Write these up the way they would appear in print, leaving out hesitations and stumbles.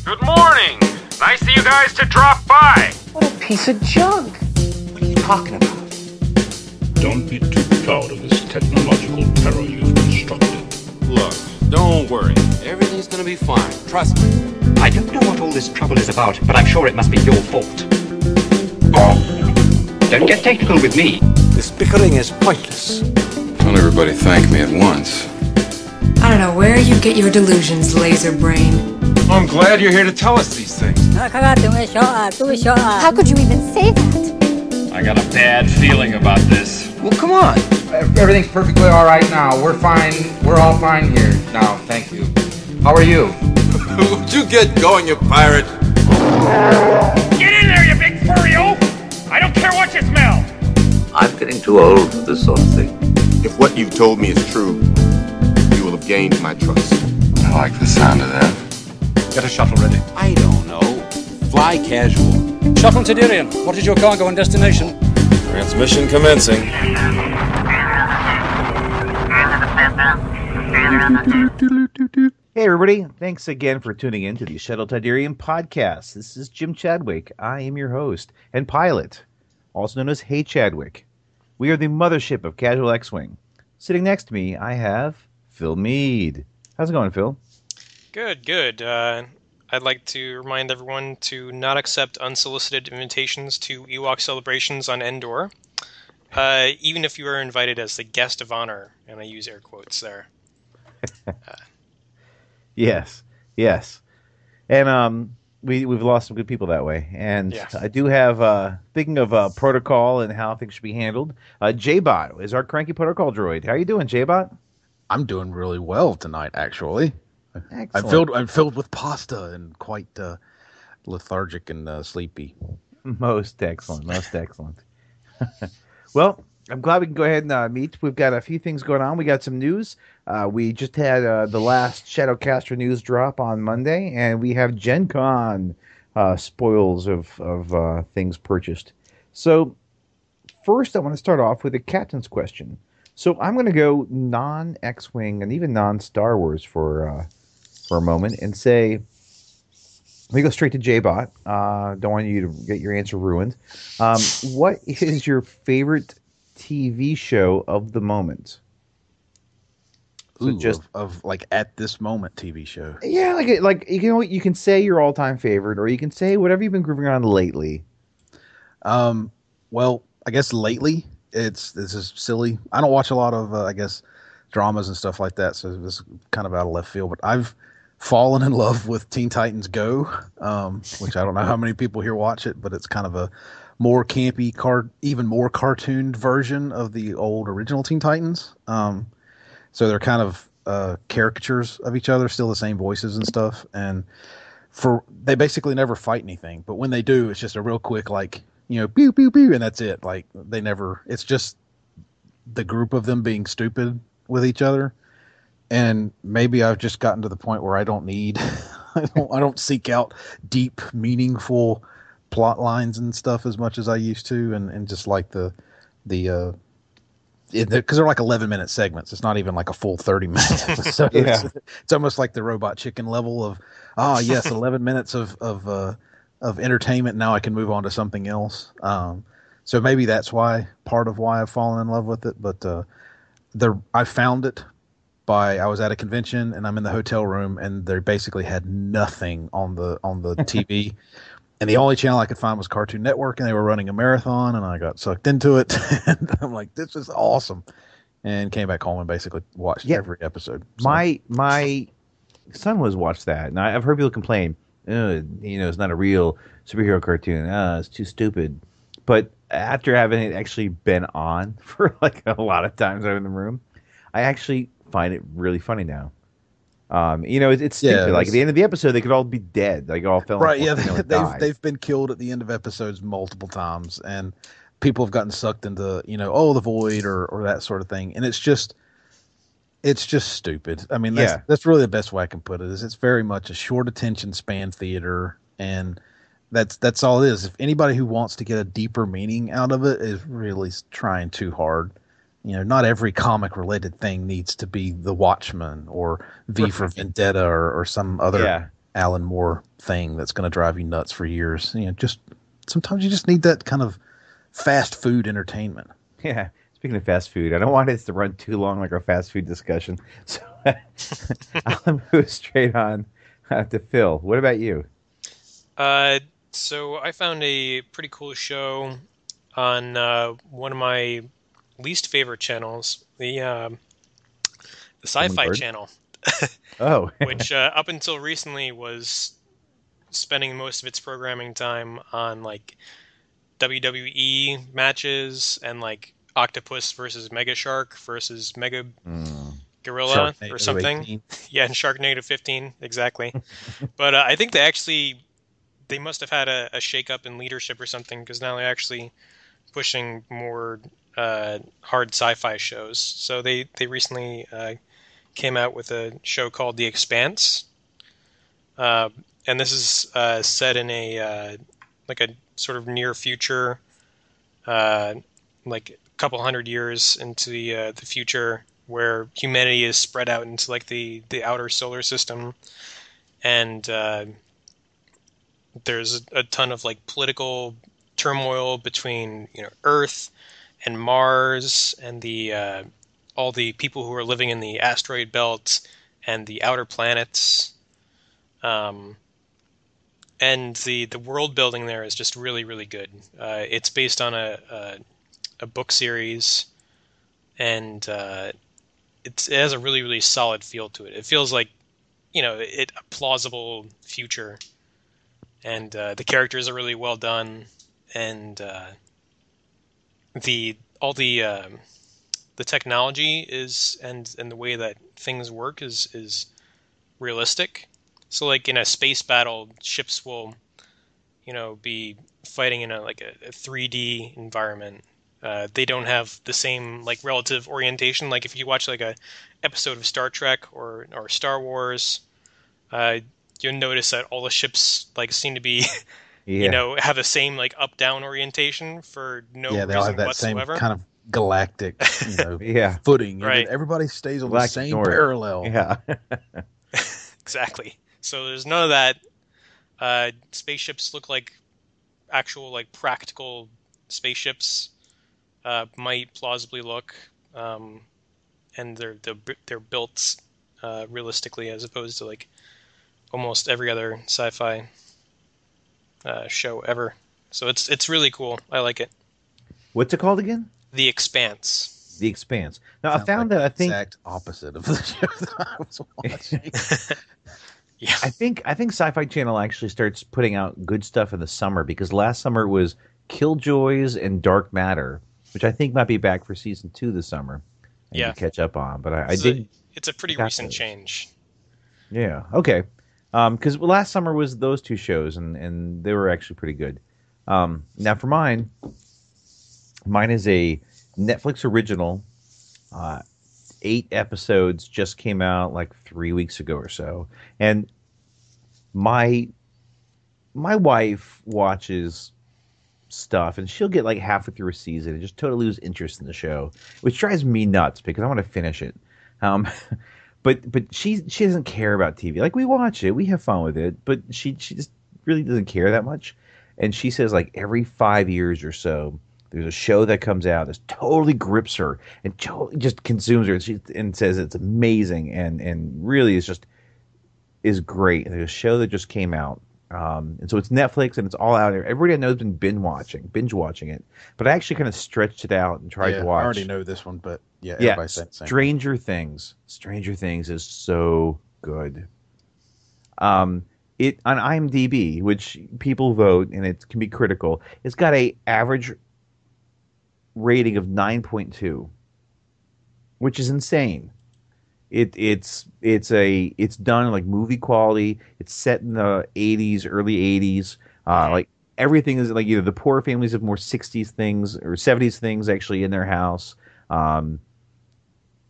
Good morning. Nice of you guys to drop by. What a piece of junk. What are you talking about? Don't be too proud of this technological terror you've constructed. Look, don't worry. Everything's gonna be fine. Trust me. I don't know what all this trouble is about, but I'm sure it must be your fault. Don't get technical with me. This bickering is pointless. Don't everybody thank me at once. I don't know where you get your delusions, laser brain. I'm glad you're here to tell us these things. How could you even say that? I got a bad feeling about this. Well, come on. Everything's perfectly all right now. We're fine. We're all fine here now. Thank you. How are you? Would you get going, you pirate? Get in there, you big furry oaf! I don't care what you smell. I'm getting too old for this sort of thing. If what you've told me is true, you will have gained my trust. I like the sound of that. Get a shuttle ready. I don't know. Fly casual. Shuttle Tydirium, what is your cargo and destination? Transmission commencing. Hey everybody, thanks again for tuning in to the Shuttle Tydirium Podcast. This is Jim Chadwick. I am your host and pilot, also known as Hey Chadwick. We are the mothership of Casual X-Wing. Sitting next to me, I have Phil Mead. How's it going, Phil? Good. I'd like to remind everyone to not accept unsolicited invitations to Ewok celebrations on Endor, even if you are invited as the guest of honor, and I use air quotes there. Yes. And we've lost some good people that way. And yes. I do have, thinking of protocol and how things should be handled, J-Bot is our cranky protocol droid. How you doing, J-Bot? I'm doing really well tonight, actually. Excellent. I'm filled with pasta and quite lethargic and sleepy. Most excellent. Well, I'm glad we can go ahead and meet. We've got a few things going on. We got some news. We just had the last Shadowcaster news drop on Monday, and we have Gen Con spoils of things purchased. So first, I want to start off with a captain's question. So I'm going to go non-X-Wing and even non-Star Wars for a moment and say, we go straight to J-Bot. Don't want you to get your answer ruined. What is your favorite TV show of the moment? So just of like at this moment TV show. Yeah, like you can say your all-time favorite, or you can say whatever you've been grooving on lately. Well, I guess lately this is silly. I don't watch a lot of I guess dramas and stuff like that, so this is kind of out of left field. But I've fallen in love with Teen Titans Go, which I don't know how many people here watch it, but it's kind of a more campy, even more cartooned version of the old original Teen Titans. So they're kind of caricatures of each other, still the same voices and stuff. And they basically never fight anything, but when they do, it's just a real quick, like, pew, pew, pew, and that's it. Like, it's just the group of them being stupid with each other. And maybe I've just gotten to the point where I don't need, I don't seek out deep, meaningful plot lines and stuff as much as I used to, and just like because they're like 11-minute segments. It's not even like a full 30-minute episode. Yeah. It's almost like the Robot Chicken level of, yes, 11 minutes of entertainment. Now I can move on to something else. So maybe that's part of why I've fallen in love with it. But I found it. I was at a convention and I'm in the hotel room and they basically had nothing on the TV, and the only channel I could find was Cartoon Network, and they were running a marathon, and I got sucked into it. And I'm like, this is awesome, and came back home and basically watched every episode. So. My son watched that, and I've heard people complain, it's not a real superhero cartoon. It's too stupid. But after having it actually been on for like a lot of times over in the room, I actually find it really funny now. It's stupid. Like at the end of the episode, they could all be dead. Like all fell right. Yeah, they've been killed at the end of episodes multiple times, and people have gotten sucked into the void or that sort of thing. And it's just stupid. I mean, that's really the best way I can put it. Is it's very much a short attention span theater, and that's all it is. If anybody who wants to get a deeper meaning out of it is really trying too hard. Not every comic-related thing needs to be The Watchmen or V for Vendetta or some other Alan Moore thing that's going to drive you nuts for years. Just sometimes you just need that kind of fast food entertainment. Yeah. Speaking of fast food, I don't want this to run too long like our fast food discussion. So I'll move straight on to Phil. What about you? So I found a pretty cool show on one of my least favorite channels, the Sci-Fi Channel. Oh. Which up until recently was spending most of its programming time on like WWE matches and like Octopus versus Mega Shark versus Mega Gorilla or something. 18. Yeah, and Sharknado 15, exactly. But I think they must have had a shake-up in leadership or something, because now they're actually pushing more hard sci-fi shows. So they recently came out with a show called The Expanse. And this is set in a like a sort of near future, like a couple hundred years into the future, where humanity is spread out into like the outer solar system, and there's a ton of like political turmoil between Earth and Mars and the all the people who are living in the asteroid belt and the outer planets. And the world building there is just really, really good. It's based on a book series, and it has a really, really solid feel to it. It feels like, a plausible future, and the characters are really well done, and the technology is and the way that things work is realistic. So like in a space battle, ships will, be fighting in a 3D environment. They don't have the same like relative orientation. Like if you watch like a episode of Star Trek or Star Wars, you'll notice that all the ships like seem to be, have the same like up down orientation for no reason they all have that whatsoever. Same kind of galactic, footing. Right. Everybody stays on Galactic the same North. parallel. Yeah. Exactly. So there's none of that. Spaceships look like actual like practical spaceships might plausibly look, and they're built realistically, as opposed to like almost every other sci-fi show ever. So it's really cool. I like it. What's it called again? The Expanse. The Expanse. Now Sounds I found like that I the think exact opposite of the show that I was watching. Yeah. I think Sci-Fi Channel actually starts putting out good stuff in the summer, because last summer it was Killjoys and Dark Matter, which I think might be back for season 2 this summer. To catch up on, but I did. It's a pretty recent change. Yeah. Okay. Because last summer was those 2 shows, and they were actually pretty good. Now for mine is a Netflix original. 8 episodes just came out like 3 weeks ago or so, and my wife watches stuff, and she'll get like halfway through a season and just totally lose interest in the show, which drives me nuts because I want to finish it. But she doesn't care about TV. Like, we watch it, we have fun with it, but she just really doesn't care that much. And she says like every 5 years or so, there's a show that comes out that totally grips her and totally just consumes her, and says it's amazing and really is great. And there's a show that just came out, and so it's Netflix and it's all out there. Everybody I know has been binge watching it, but I actually kind of stretched it out and tried to watch. I already know this one, but everybody's saying the same. Stranger Things. Stranger Things is so good. It on IMDb, which people vote and it can be critical, it's got a average rating of 9.2, which is insane. It's done like movie quality. It's set in the 80s, early 80s. Like everything is like either the poor families have more 60s things or 70s things actually in their house. The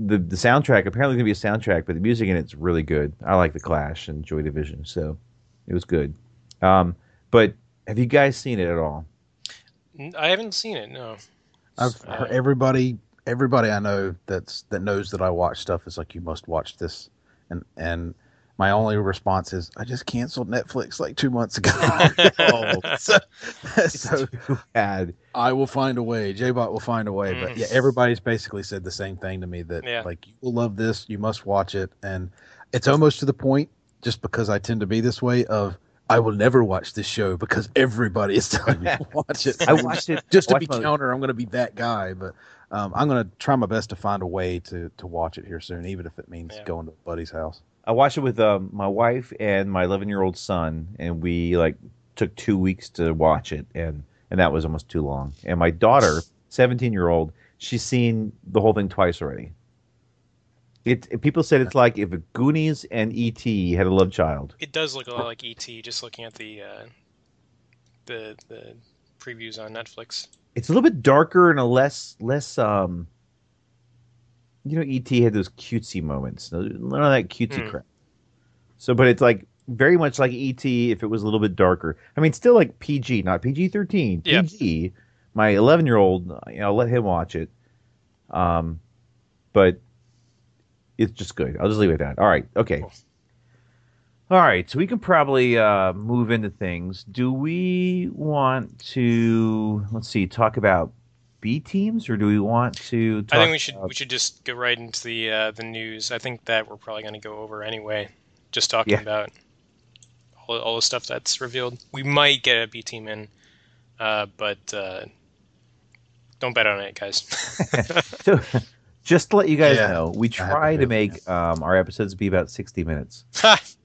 soundtrack apparently going to be a soundtrack, but the music in it's really good. I like The Clash and Joy Division, so it was good. But have you guys seen it at all? I haven't seen it. No. I've heard everybody I know that knows that I watch stuff is like, you must watch this, and my only response is, I just canceled Netflix like 2 months ago. so too bad. I will find a way. J-Bot will find a way. But yeah, everybody's basically said the same thing to me, that like, you will love this, you must watch it. And it's almost to the point, just because I tend to be this way, of I will never watch this show because everybody is telling me to watch it. I watched it just to be counter. I'm going to be that guy, but I'm going to try my best to find a way to watch it here soon, even if it means going to a buddy's house. I watched it with my wife and my 11-year-old son, and we took 2 weeks to watch it, and that was almost too long. And my daughter, 17-year-old, she's seen the whole thing twice already. People said it's like if Goonies and E.T. had a love child. It does look a lot like E.T. just looking at the previews on Netflix. It's a little bit darker and a less E.T. had those cutesy moments. None of that cutesy crap. So, but it's like very much like E.T. if it was a little bit darker. I mean, still like PG, not PG-13. PG. My 11-year-old, I'll let him watch it. But it's just good. I'll just leave it at that. All right. Okay. Cool. All right. So we can probably move into things. Do we want to, talk about B teams, or do we want to talk I think we should just go right into the news. I think that we're probably going to go over anyway, just talking about all the stuff that's revealed. We might get a B team in, but don't bet on it, guys. So, just to let you guys know, we try to make our episodes be about 60 minutes. That's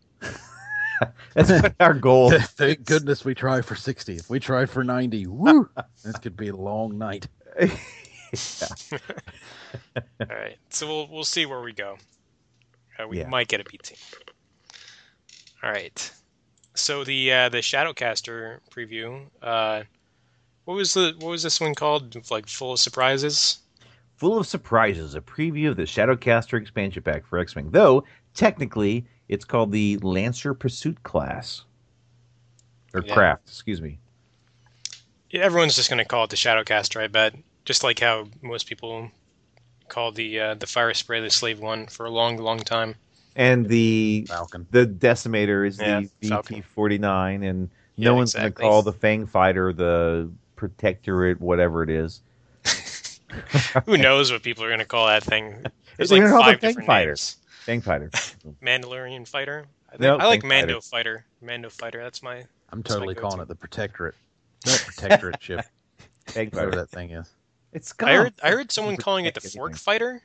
what our goal. Thank goodness we try for 60. If we tried for 90, woo, this could be a long night. All right, so we'll see where we go. We might get a B team. All right, so the Shadowcaster preview. What was this one called? Like full of surprises. Full of Surprises, a preview of the Shadowcaster expansion pack for X-Wing. Though technically, it's called the Lancer Pursuit class or craft. Excuse me. Yeah, everyone's just going to call it the Shadowcaster, I bet. Just like how most people call the Fire Spray the Slave One for a long, long time. And the Falcon, the Decimator is the VT-49, and no one's going to call the Fang Fighter the Protectorate, whatever it is. Who knows what people are going to call that thing? There's like 5 different names. Fang Fighter. Mandalorian Fighter. I like Mando Fighter. Mando Fighter. That's my. I'm totally calling it the Protectorate. No, Protectorate ship. Whatever that thing is. It's. I heard someone calling it the Fork Fighter.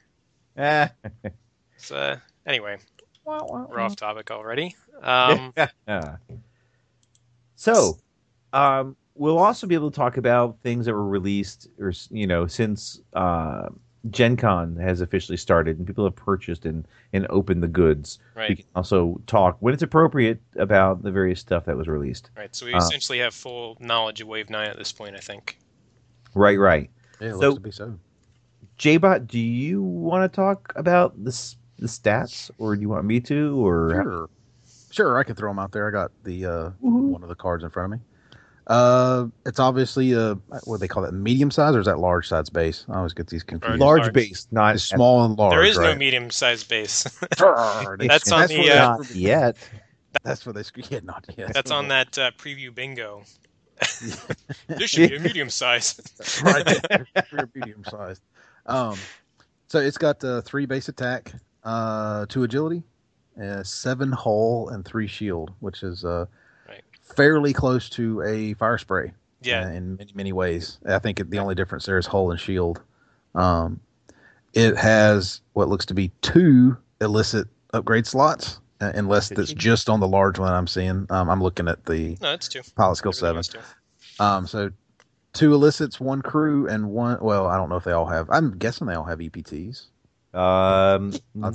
So anyway, we're off topic already. So, we'll also be able to talk about things that were released, or since Gen Con has officially started and people have purchased and opened the goods. Right. We can also talk, when it's appropriate, about the various stuff that was released. Right, so we essentially have full knowledge of Wave 9 at this point, I think. Right. Yeah, it looks to be so. J-Bot, do you want to talk about the stats, or do you want me to? Or Sure, I can throw them out there. I got the one of the cards in front of me. It's obviously what do they call that? Medium size, or is that large size base? I always get these confused. Large base, not it's small and large. There is right? no medium size base. That's on the not yet. That's what they not yet. That's on that preview bingo. This should be a medium size. Right, medium sized. So it's got 3 base attack, 2 agility, 7 hull, and 3 shield, which is fairly close to a Fire Spray. Yeah, in many, many ways. I think the only difference there is hull and shield. It has what looks to be 2 illicit upgrade slots, unless that's just on the large one I'm seeing. I'm looking at the it's 2. Pilot Skill 7. So 2 illicits, 1 crew, and 1. Well, I don't know if they all have. I'm guessing they all have EPTs. Let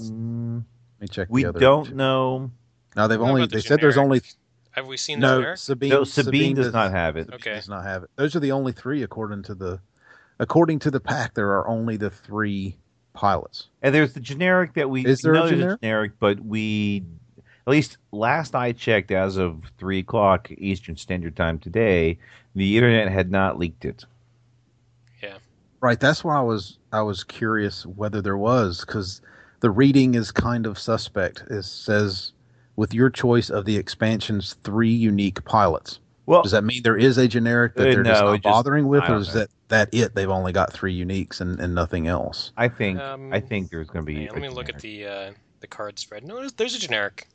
me check. We don't know. No, they said there's only. Have we seen the generic? Sabine does not have it. Okay. Does not have it. Those are the only 3 according to the pack. There are only the 3 pilots. And there's the generic that we is there know a generic, but we, at least last I checked, as of 3:00 Eastern Standard Time today, the internet had not leaked it. Yeah. Right. That's why I was curious whether there was, because the reading is kind of suspect. It says with your choice of the expansion's 3 unique pilots. Well, does that mean there is a generic that they're no, just not bothering with, or is know. that they've only got 3 uniques and nothing else? I think there's going to be. Let me look at the card spread. No, there's a generic.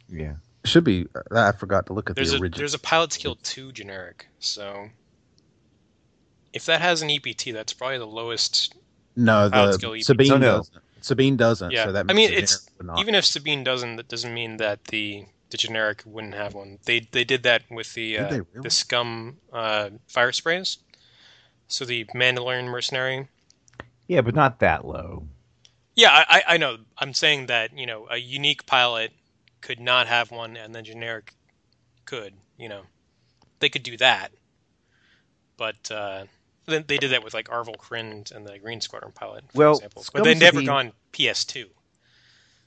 Yeah, should be. I forgot to look at the original. There's a pilot skill 2 generic. So if that has an EPT, that's probably the lowest. No, Sabine doesn't. Sabine doesn't. Yeah, so that I mean, it's even if Sabine doesn't, that doesn't mean that the generic wouldn't have one. They did that with the scum fire sprays. So the Mandalorian mercenary. Yeah, but not that low. Yeah, I know. I'm saying that a unique pilot could not have one, and the generic could. They could do that, but then they did that with like Arvel Kryn and the Green Squadron pilot, for example. But they never gone PS2.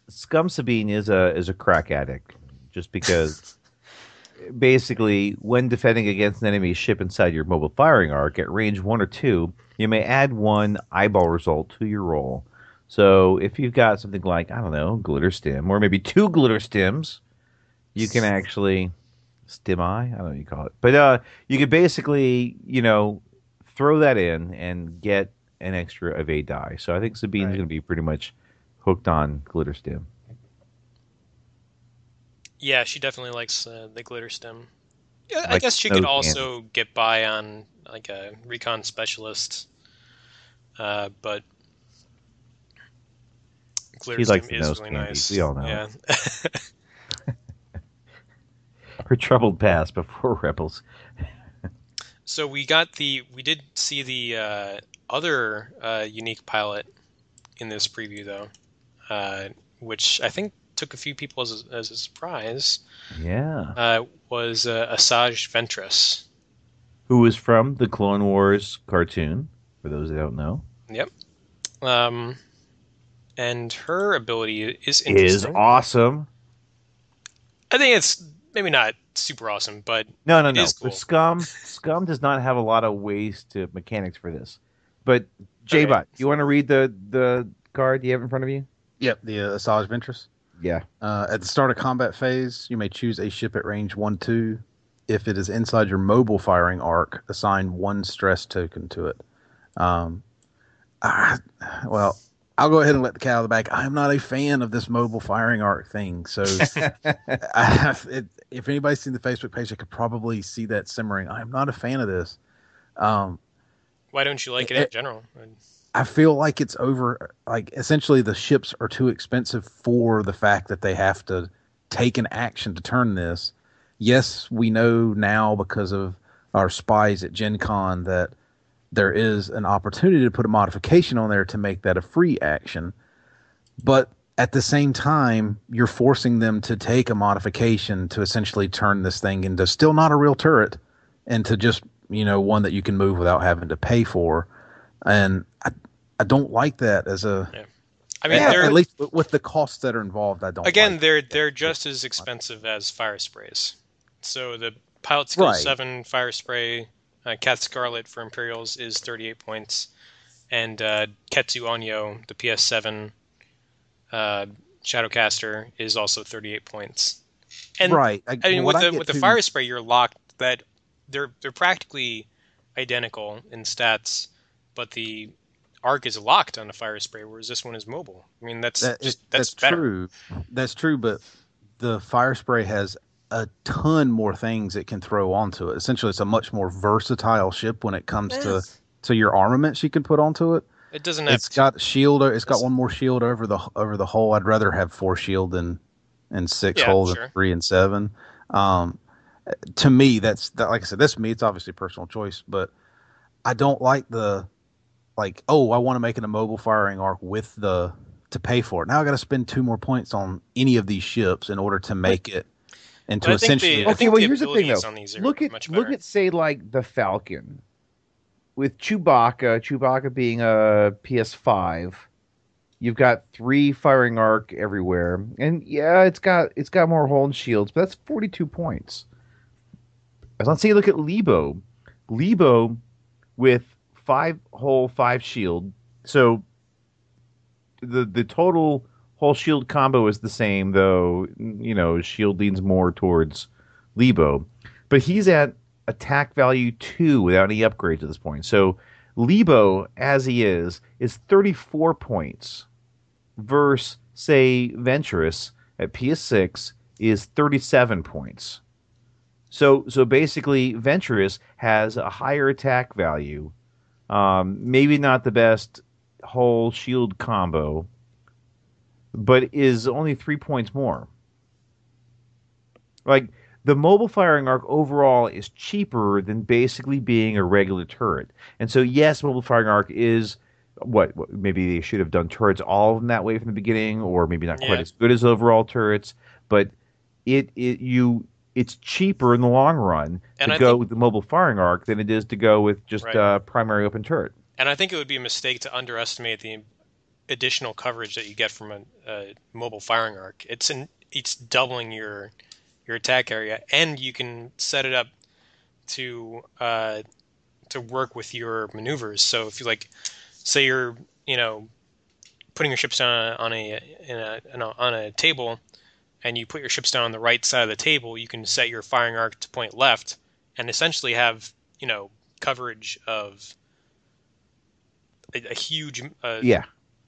Scum Sabine is a crack addict, just because basically when defending against an enemy ship inside your mobile firing arc at range 1 or 2, you may add 1 eyeball result to your roll. So if you've got something like, I don't know, glitter stim, or maybe 2 glitter stims, you can actually stim eye, I don't know what you call it, but you could basically throw that in and get an extra evade die. So I think Sabine's going to be pretty much hooked on glitter stim. Yeah, she definitely likes the glitter stim. Yeah, I guess she could also get by on like a recon specialist, but glitter stim is really nice. We all know. Yeah. Her troubled past before Rebels. So we did see the other unique pilot in this preview though, which I think took a few people as a surprise. Yeah. Was Asajj Ventress, who was from the Clone Wars cartoon, for those that don't know. Yep. And her ability is interesting. Is awesome. I think it's maybe not super awesome, but no. Cool. For Scum does not have a lot of ways to mechanics for this. But J-Bot, you want to read the card you have in front of you? Yep, the Asajj Ventress. Yeah. At the start of combat phase, you may choose a ship at range 1-2. If it is inside your mobile firing arc, assign 1 stress token to it. Well, I'll go ahead and let the cat out of the bag. I'm not a fan of this mobile firing arc thing. So if anybody's seen the Facebook page, I could probably see that simmering. I'm not a fan of this. Why don't you like it in general? I feel like it's over. Like, essentially, the ships are too expensive for the fact that they have to take an action to turn this. Yes, we know now because of our spies at Gen Con that there is an opportunity to put a modification on there to make that a free action. But at the same time, you're forcing them to take a modification to essentially turn this thing into still not a real turret, and to just, one that you can move without having to pay for. And I don't like that as a... Yeah. I mean, at least with the costs that are involved, I don't Again, like they're just as expensive as fire sprays. So the Pilot Skill 7 fire spray, Cat Scarlet for Imperials is 38 points. And Ketsu Onyo, the PS7 Shadowcaster, is also 38 points. And, right. I mean, with the fire spray, you're locked that they're practically identical in stats, but the arc is locked on the fire spray, whereas this one is mobile. I mean, that's better. True. That's true, but the fire spray has a ton more things it can throw onto it. Essentially, it's a much more versatile ship when it comes to your armaments you can put onto it. It doesn't have. It's got shield. It's got 1 more shield over the hull. I'd rather have 4 shield than 6 holes than 3 and 7. To me, that's like I said. That's me. It's obviously a personal choice, but I don't like I want to make it a mobile firing arc to pay for it. Now I got to spend 2 more points on any of these ships in order to make it into essentially. Okay, well, here's the thing though. Look at say like the Falcon with Chewbacca being a PS5. You've got 3 firing arc everywhere, and yeah, it's got more hull and shields, but that's 42 points. Let's say you look at Lebo with 5 hull, 5 shield. So the total whole shield combo is the same, though, shield leans more towards Lebo. But he's at attack value 2 without any upgrades at this point. So Lebo, as he is 34 points versus, say, Venturous at PS6 is 37 points. So basically, Venturous has a higher attack value. Maybe not the best whole shield combo, but is only 3 points more. Like, the mobile firing arc overall is cheaper than basically being a regular turret. And so, yes, mobile firing arc is what maybe they should have done turrets all of them that way from the beginning, or maybe not quite as good as overall turrets, but it's cheaper in the long run to go with the mobile firing arc than it is to go with just primary open turret. And I think it would be a mistake to underestimate the additional coverage that you get from a mobile firing arc. It's doubling your attack area, and you can set it up to work with your maneuvers. So if you say you're putting your ships down on a table, and you put your ships down on the right side of the table, you can set your firing arc to point left, and essentially have coverage of a huge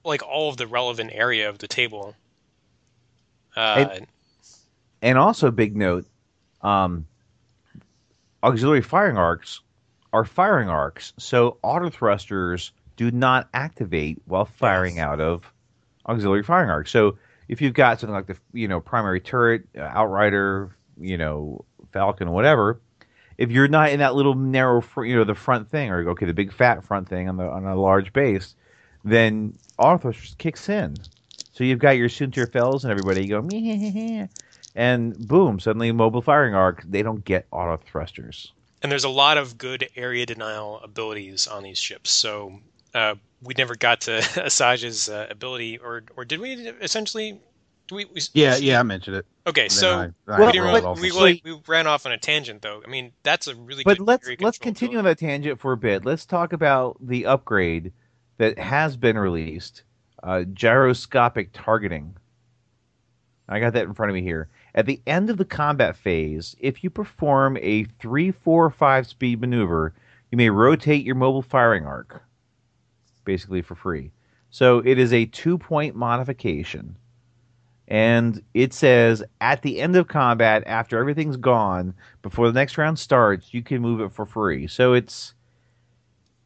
like all of the relevant area of the table. And also, big note, auxiliary firing arcs are firing arcs, so auto thrusters do not activate while firing out of auxiliary firing arcs. So if you've got something like the primary turret, outrider, Falcon, whatever, if you're not in that little narrow, the front thing, or the big fat front thing on a large base, then auto thrusters kicks in. So you've got your Suntir Fells and everybody go meh, and boom, suddenly mobile firing arc, they don't get auto thrusters. And there's a lot of good area denial abilities on these ships. So we never got to Asajj's ability, or did we essentially? Yeah, I mentioned it. Okay, so we ran off on a tangent, though. I mean, that's a really good. But let's continue on that tangent for a bit. Let's talk about the upgrade that has been released, gyroscopic targeting. I got that in front of me here. At the end of the combat phase, if you perform a 3, 4, 5 speed maneuver, you may rotate your mobile firing arc, basically for free. So it is a 2-point modification. And it says, at the end of combat, after everything's gone, before the next round starts, you can move it for free. So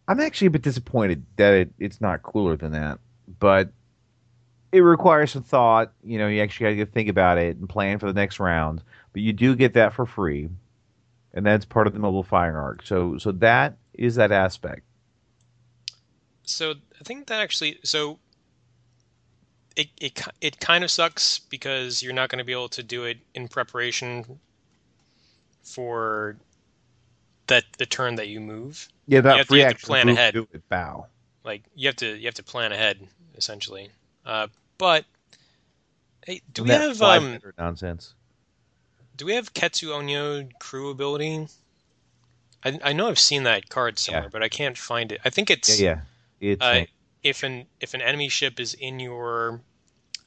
I'm actually a bit disappointed that it's not cooler than that. But it requires some thought. You actually got to think about it and plan for the next round. But you do get that for free. And that's part of the mobile firing arc. So that is that aspect. So I think that actually... So it kind of sucks because you're not going to be able to do it in preparation for the turn that you move. Yeah, that free action plan ahead. Do it bow. Like you have to plan ahead essentially. But hey, do we have nonsense? Do we have Ketsu Onyo crew ability? I know I've seen that card somewhere, but I can't find it. I think it's It's if an enemy ship is in your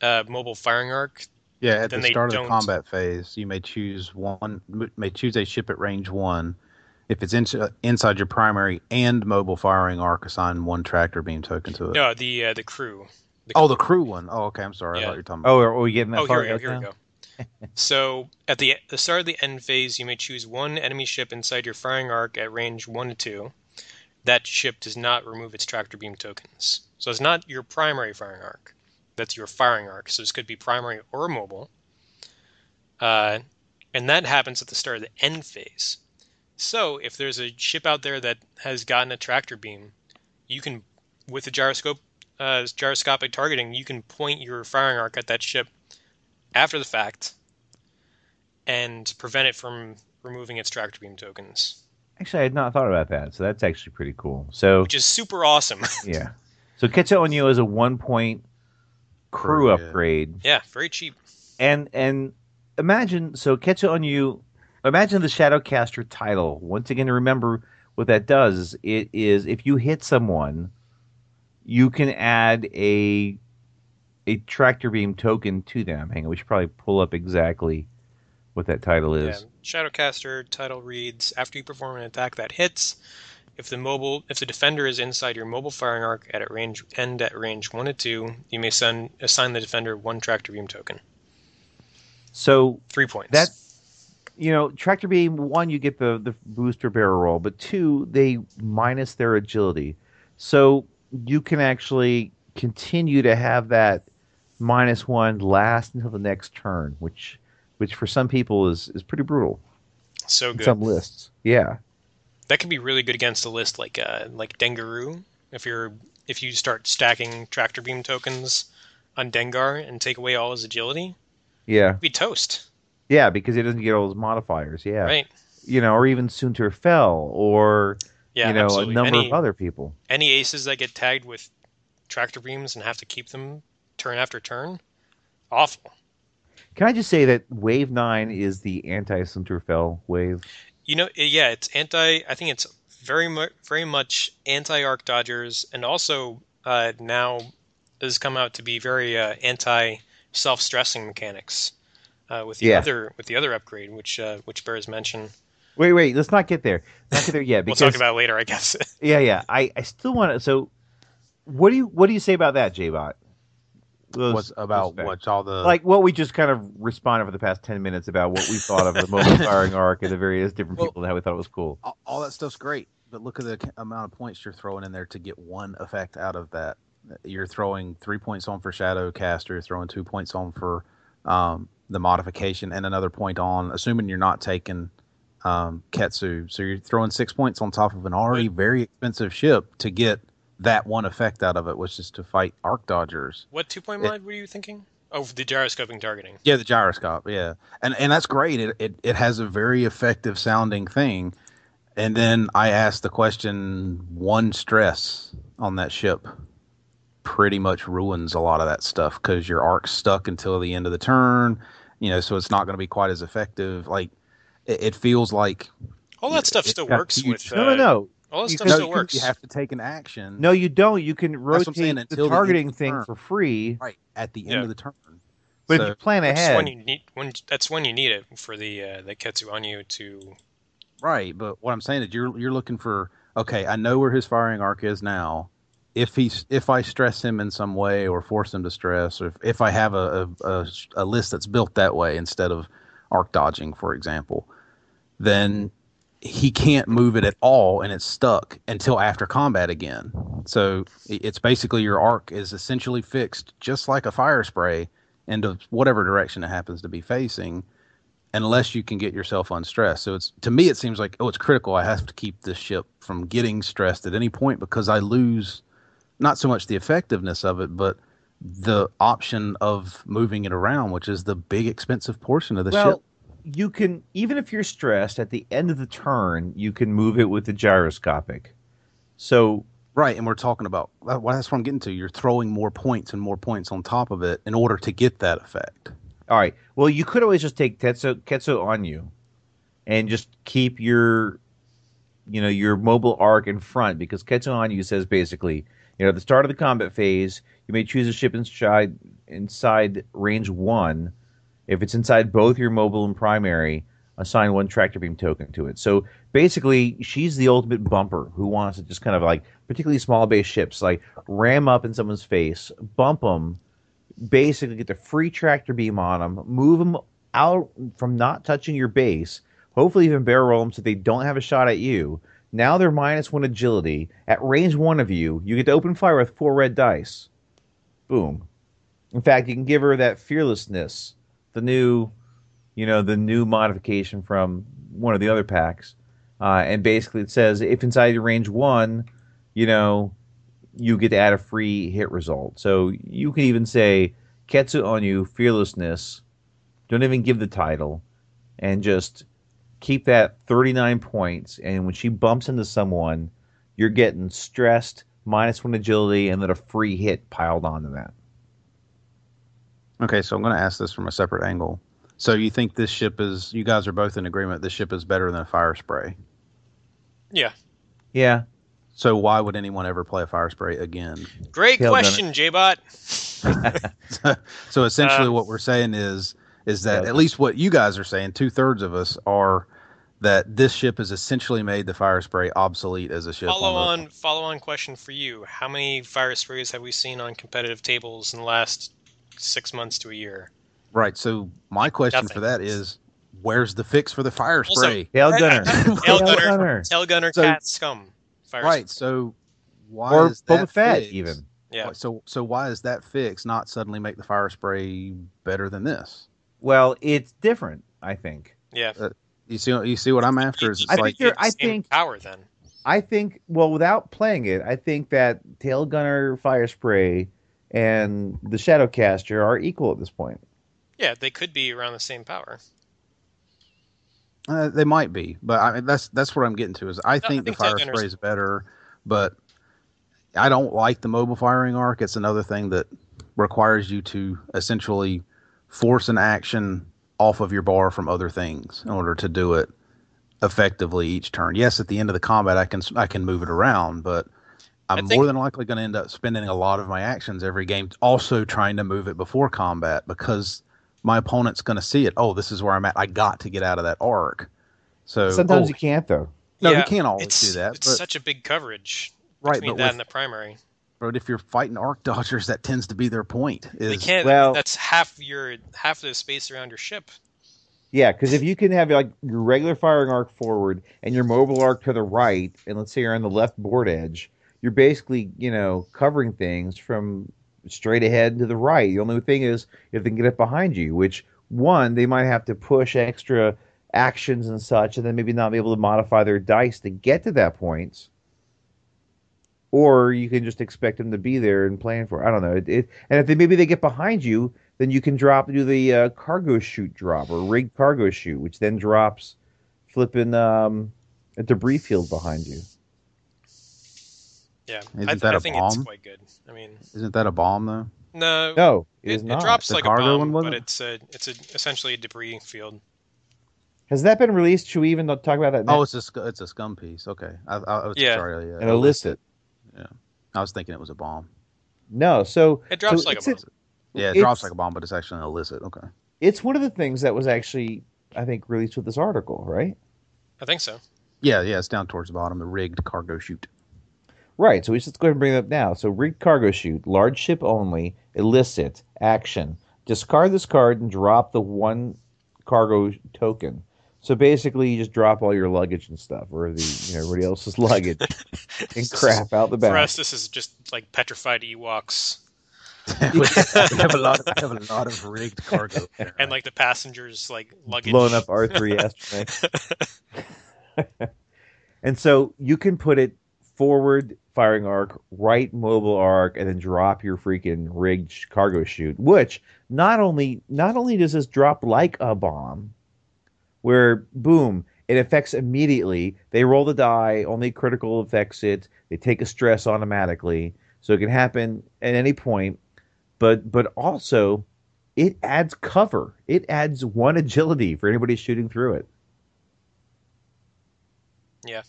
mobile firing arc. Yeah, at the start of the combat phase, you may choose a ship at range 1. If it's inside your primary and mobile firing arc, assign 1 tractor beam token to it. No, the crew. The crew one. Oh, okay. I'm sorry. I thought you were talking about. Oh, are we getting that far? Here we go. So at the start of the end phase, you may choose 1 enemy ship inside your firing arc at range 1 to 2. That ship does not remove its tractor beam tokens. So it's not your primary firing arc. That's your firing arc. So this could be primary or mobile. And that happens at the start of the end phase. So if there's a ship out there that has gotten a tractor beam, you can, with the gyroscopic targeting, you can point your firing arc at that ship after the fact and prevent it from removing its tractor beam tokens. Actually, I had not thought about that, so that's actually pretty cool. So, which is super awesome. Yeah. So Ketsu Onyo is a 1-point crew upgrade. Yeah, very cheap. And imagine, Ketsu Onyo, imagine the Shadowcaster title. Once again, remember what that does. It is, if you hit someone, you can add a a tractor beam token to them. Hang on, we should probably pull up exactly what that title is. Yeah. Shadowcaster title reads: after you perform an attack that hits, if the defender is inside your mobile firing arc at range 1 to 2, you may assign the defender 1 tractor beam token. So 3 points. That tractor beam, 1, you get the booster barrel roll, but 2, they minus their agility. So you can actually continue to have that -1 last until the next turn, which for some people is pretty brutal. So good. Some lists, yeah. That could be really good against a list like Dengaroo. If you start stacking tractor beam tokens on Dengar and take away all his agility, yeah, it'd be toast. Yeah, because he doesn't get all those modifiers. Yeah, right. Or even Sunter Fell, or absolutely. a number of other people. Any aces that get tagged with tractor beams and have to keep them turn after turn, awful. Can I just say that Wave 9 is the anti-Sunterfell wave? It's anti. I think it's very much anti-Arc Dodgers, and also now has come out to be very anti-self-stressing mechanics with the other upgrade, which bears mention. Wait, let's not get there. Not get there yet. We'll talk about it later, I guess. Yeah. I still want to. So, what do you say about that, J-Bot? What's all the what we just kind of responded for the past 10 minutes about what we thought of the mobile firing arc and the various different people and how we thought it was cool. All that stuff's great, but look at the amount of points you're throwing in there to get one effect out of that. You're throwing 3 points on for Shadowcaster, you're throwing 2 points on for the modification, and another point on, assuming you're not taking Ketsu. So you're throwing 6 points on top of an already very expensive ship to get that one effect out of it, which is to fight Arc Dodgers. What 2-point mod were you thinking? Oh, the gyroscoping targeting. Yeah, the gyroscope, yeah. And that's great. It has a very effective sounding thing. And then I asked the question, 1 stress on that ship pretty much ruins a lot of that stuff because your arc's stuck until the end of the turn, so it's not going to be quite as effective. Like, it feels like... All that stuff still works with... No. All that stuff still works. You have to take an action. No, you don't. You can rotate the targeting thing for free. Right, at the end of the turn. But if you plan ahead... That's when you need it for the Ketsu on you to... Right, but what I'm saying is you're looking for, okay, I know where his firing arc is now. If I stress him in some way or force him to stress, or if I have a list that's built that way instead of arc dodging, for example, then he can't move it at all, and it's stuck until after combat again. So it's basically your arc is essentially fixed, just like a fire spray, into whatever direction it happens to be facing, unless you can get yourself unstressed. So to me, it seems like, it's critical. I have to keep this ship from getting stressed at any point because I lose not so much the effectiveness of it, but the option of moving it around, which is the big expensive portion of the ship. You can, even if you're stressed, at the end of the turn, you can move it with the gyroscopic. So right, and we're talking about, that's what I'm getting to. You're throwing more points and more points on top of it in order to get that effect. All right. Well, you could always just take Ketsu on you and just keep your mobile arc in front, because Ketsu on you says basically, at the start of the combat phase, you may choose a ship inside range 1. If it's inside both your mobile and primary, assign 1 tractor beam token to it. So basically, she's the ultimate bumper who wants to just kind of like, particularly small base ships, like ram up in someone's face, bump them, basically get the free tractor beam on them, move them out from not touching your base, hopefully even barrel roll them so they don't have a shot at you. Now they're -1 agility. At range 1 of you, you get to open fire with 4 red dice. Boom. In fact, you can give her that fearlessness, the new modification from one of the other packs. And basically it says if inside your range 1, you get to add a free hit result. So you can even say Ketsu on you, fearlessness, don't even give the title, and just keep that 39 points. And when she bumps into someone, you're getting stressed, -1 agility, and then a free hit piled onto that. Okay, so I'm going to ask this from a separate angle. So you think this ship is, you guys are both in agreement, this ship is better than a fire spray? Yeah. Yeah. So why would anyone ever play a fire spray again? Great question, J-Bot. So essentially, what we're saying is that at least what you guys are saying, 2/3 of us are that this ship has essentially made the fire spray obsolete as a ship. Follow on question for you: how many fire sprays have we seen on competitive tables in the last 6 months to a year? Right. So my question for that is, where's the fix for the fire spray? Tail gunner. Tail gunner, cat scum. Fire right. spray. So why is that Boba Fett fix? even? Yeah. So why is that fix not suddenly make the fire spray better than this? Well, it's different, I think. Yeah. You see what I'm after? Is I think power then. I think, well, without playing it, I think that Tail Gunner Fire Spray and the Shadowcaster are equal at this point. Yeah, they could be around the same power. They might be, but I mean that's what I'm getting to. Is I think the fire spray is better, but I don't like the mobile firing arc. It's another thing that requires you to essentially force an action off of your bar from other things in order to do it effectively each turn. Yes, at the end of the combat, I can move it around, but I'm more than likely going to end up spending a lot of my actions every game also trying to move it before combat because my opponent's going to see it. Oh, this is where I'm at. I got to get out of that arc. So sometimes you can't though. No, you can't always do that. It's such a big coverage between that and the primary. But if you're fighting arc dodgers, that tends to be their point. They can't. Well, that's half the space around your ship. Yeah, because if you can have like your regular firing arc forward and your mobile arc to the right, and let's say you're on the left board edge, you're basically covering things from straight ahead to the right. The only thing is if they can get it behind you, which one they might have to push extra actions and such, and then maybe not be able to modify their dice to get to that point. Or you can just expect them to be there and plan for it. I don't know. And if maybe they get behind you, then you can do the cargo chute drop or rigged cargo chute, which then drops flipping a debris field behind you. Yeah, isn't I think it's quite good. I mean, isn't that a bomb though? No, it drops the like a bomb, but it's essentially a debris field. Has that been released? Should we even talk about that now? Oh, it's a scum piece. Okay, sorry. An illicit. Yeah, I was thinking it was a bomb. No, so it drops like a bomb. Yeah, it drops like a bomb, but it's actually an illicit. Okay. It's one of the things that was actually, I think, released with this article, right? I think so. Yeah, it's down towards the bottom, the rigged cargo chute. Right, so we should go ahead and bring it up now. So rigged cargo chute, large ship only, illicit, action. Discard this card and drop the one cargo token. So basically, you just drop all your luggage and stuff, or everybody else's luggage, and crap out the back. For us, this is just like petrified Ewoks. we have a lot of rigged cargo, and like the passengers, like luggage blown up R3 yesterday. And so you can put it forward firing arc, right mobile arc, and then drop your freaking rigged cargo chute. Which not only does this drop like a bomb, where boom, it affects immediately. They roll the die, only critical affects it. They take a stress automatically, so it can happen at any point. But also, it adds cover. It adds one agility for anybody shooting through it. Yeah,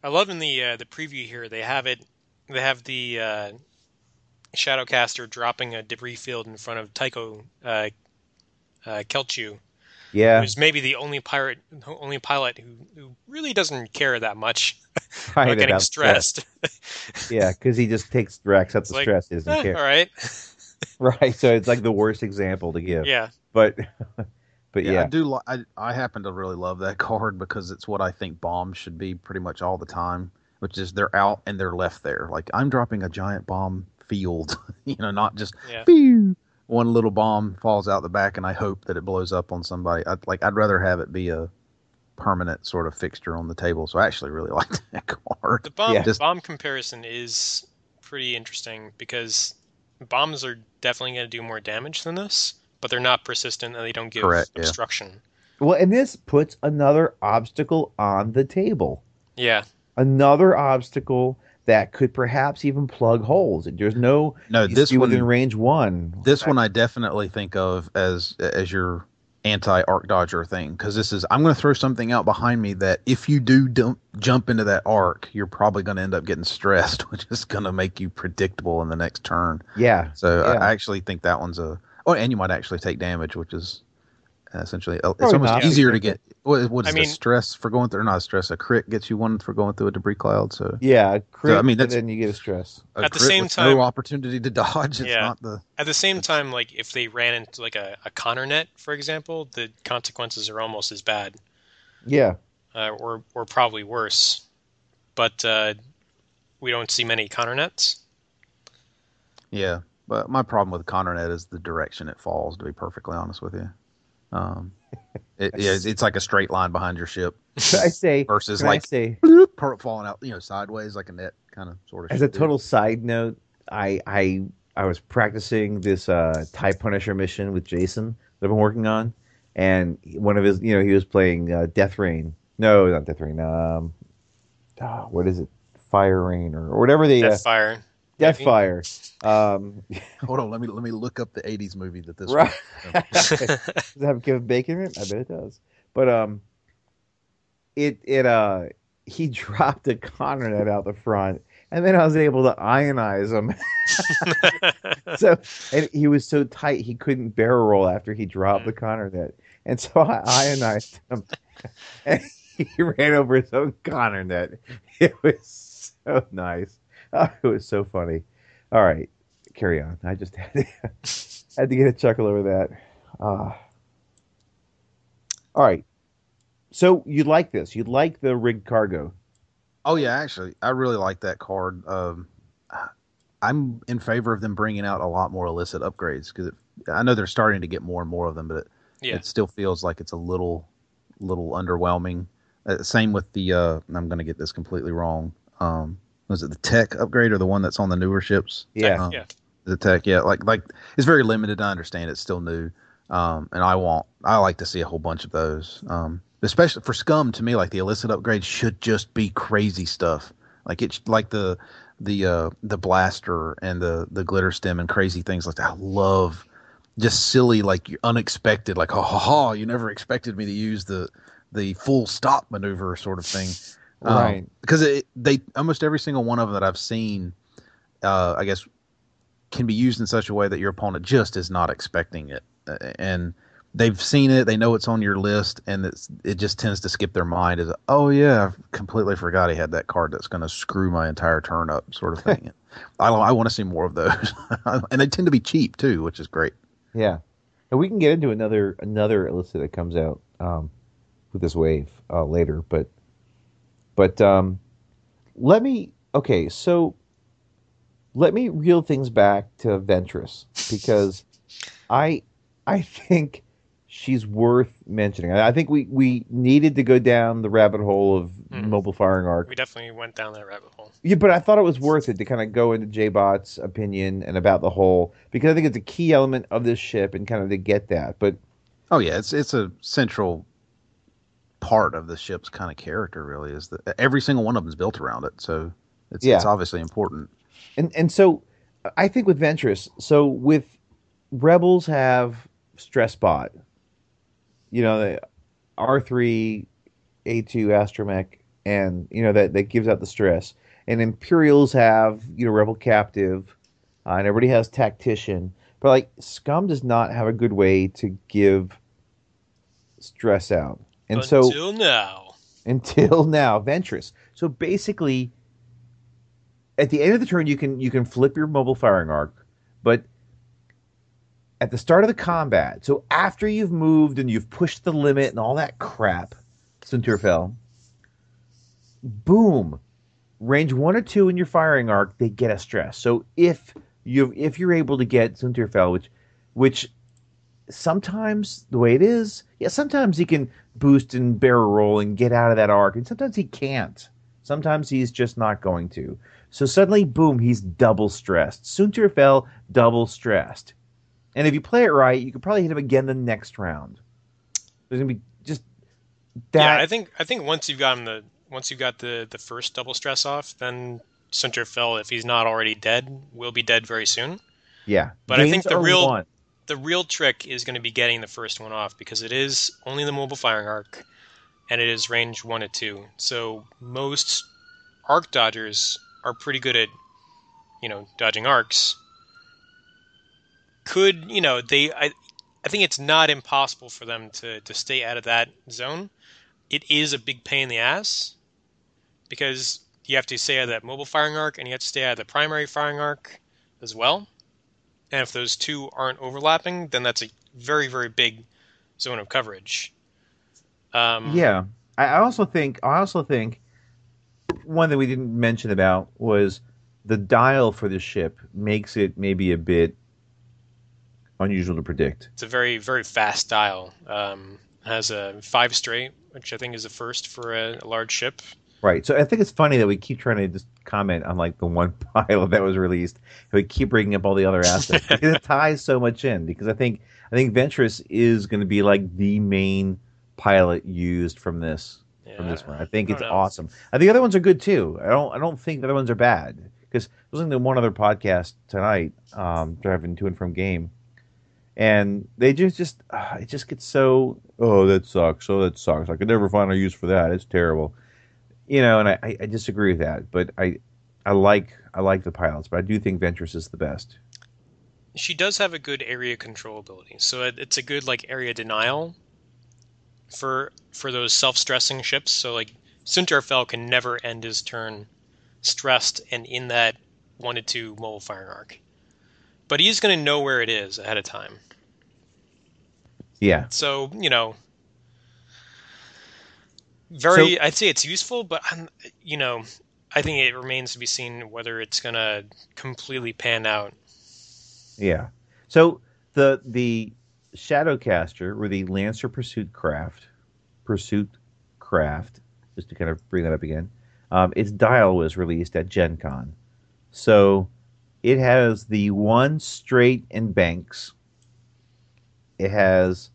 I love in the preview here. They have the Shadowcaster dropping a debris field in front of Tycho Kelchu. Yeah, who's maybe the only pilot who really doesn't care that much about getting stressed. Yeah, because he just racks up the stress. He doesn't care. All right. Right, so it's like the worst example to give. Yeah. But yeah. I happen to really love that card because it's what I think bombs should be pretty much all the time, which is they're out and they're left there. Like, I'm dropping a giant bomb field, not just pew, one little bomb falls out the back and I hope that it blows up on somebody. I'd rather have it be a permanent sort of fixture on the table. So I actually really like that card. The bomb comparison is pretty interesting because bombs are definitely going to do more damage than this, but they're not persistent and they don't give obstruction. Well, and this puts another obstacle on the table. Yeah. Another obstacle that could perhaps even plug holes. There's no this one within range one. This one I definitely think of as your anti-arc dodger thing, because this is, I'm going to throw something out behind me that if you don't jump into that arc, you're probably going to end up getting stressed, which is going to make you predictable in the next turn. Yeah. So yeah. I actually think that one's and you might actually take damage, which is essentially, it's Probably almost not. easier to get. What is I mean, the stress for going through? Or not a stress. A crit gets you one for going through a debris cloud. So Yeah, crit, I mean, and then you get a stress. At the crit same with time, no opportunity to dodge. It's not the. At the same time, like if they ran into like a Connor net, for example, the consequences are almost as bad. Yeah. Or probably worse. But we don't see many Connor nets. Yeah, but my problem with Connor net is the direction it falls. To be perfectly honest with you, it's like a straight line behind your ship. Should I say versus like bloop, falling out, sideways like a net kind of sort of. As a total side note, I was practicing this TIE Punisher mission with Jason that I've been working on, and one of his, he was playing Death Rain. No, not Death Rain. What is it? Fire Rain or whatever they. Deathfire. Deathfire. Hold on, let me look up the '80s movie that this. Right. Does it have Kevin Bacon in it? I bet it does. But he dropped a Connor net out the front, and then I was able to ionize him. And he was so tight he couldn't barrel roll after he dropped the Connor net, and so I ionized him, and he ran over his own Connor net. It was so nice. Oh, it was so funny. All right, carry on. I just had to get a chuckle over that. All right. So you like this? You like the rigged cargo? Oh yeah, actually, I really like that card. I'm in favor of them bringing out a lot more illicit upgrades, because I know they're starting to get more and more of them, but it still feels like it's a little underwhelming. Same with the I'm going to get this completely wrong. Was it the tech upgrade or the one that's on the newer ships? Yeah, the tech. Yeah, like it's very limited. I understand it's still new, and I like to see a whole bunch of those. Especially for Scum, to me, like the illicit upgrades should just be crazy stuff. Like it's like the blaster and the glitter stem and crazy things like that. I love just silly, like unexpected, like you never expected me to use the full stop maneuver sort of thing. Right. Because they almost every single one of them that I've seen, I guess, can be used in such a way that your opponent just is not expecting it, and they've seen it, they know it's on your list, and it just tends to skip their mind as, oh yeah, I completely forgot he had that card that's going to screw my entire turn up, sort of thing. I want to see more of those, and they tend to be cheap too, which is great. Yeah, and we can get into another illicit that comes out with this wave later, but let me reel things back to Ventress, because I think she's worth mentioning. I think we needed to go down the rabbit hole of mobile firing arc. We definitely went down that rabbit hole. Yeah, but I thought it was worth it to kind of go into J-Bot's opinion and about the whole, because I think it's a key element of this ship and kind of to get that. But oh yeah, it's a central part of the ship's kind of character, really, is that every single one of them is built around it, so it's obviously important. And so I think with Ventress, so with Rebels have stress bot, the R3 A2 astromech, and that gives out the stress, and Imperials have Rebel captive, and everybody has tactician, but like Scum does not have a good way to give stress out. And until now, Ventress. So basically, at the end of the turn, you can flip your mobile firing arc, but at the start of the combat, so after you've moved and you've pushed the limit and all that crap, Sunterfell, boom, range 1 or 2 in your firing arc, they get a stress. So if you're able to get Sunterfell, which sometimes the way it is, sometimes he can boost and barrel roll and get out of that arc, and sometimes he can't. Sometimes he's just not going to. So suddenly, boom, he's double stressed. Sunterfell, double stressed. And if you play it right, you could probably hit him again the next round. There's gonna be just that. Yeah, I think once you've got the first double stress off, then Sunterfell, if he's not already dead, will be dead very soon. Yeah, but I think the the real trick is going to be getting the first one off, because it is only the mobile firing arc, and it is range 1 to 2. So most arc dodgers are pretty good at, dodging arcs. I think it's not impossible for them to stay out of that zone. It is a big pain in the ass, because you have to stay out of that mobile firing arc, and you have to stay out of the primary firing arc as well. And if those two aren't overlapping, then that's a very, very big zone of coverage. Yeah. I also think one that we didn't mention about was the dial for the ship makes it maybe a bit unusual to predict. It's a very, very fast dial. Has a 5 straight, which I think is the first for a large ship. Right. So I think it's funny that we keep trying to just comment on like the one pilot that was released, and we keep bringing up all the other aspects because it ties so much in. Because I think Ventress is going to be like the main pilot used from this one. I think it's awesome. I think the other ones are good too. I don't think the other ones are bad, because I was listening to one other podcast tonight, driving to and from game, and they just it just gets so that sucks. I could never find a use for that. It's terrible. And I disagree with that, but I like the pilots, but I do think Ventress is the best. She does have a good area control ability, so it's a good like area denial for those self-stressing ships. So like Sunterfell can never end his turn stressed and in that 1 to 2 mobile firing arc, but he's going to know where it is ahead of time. Yeah. So I'd say it's useful, but I think it remains to be seen whether it's going to completely pan out. Yeah. So the Shadowcaster, or the Lancer Pursuit Craft, just to kind of bring that up again, its dial was released at Gen Con. So it has the 1 straight and banks. It has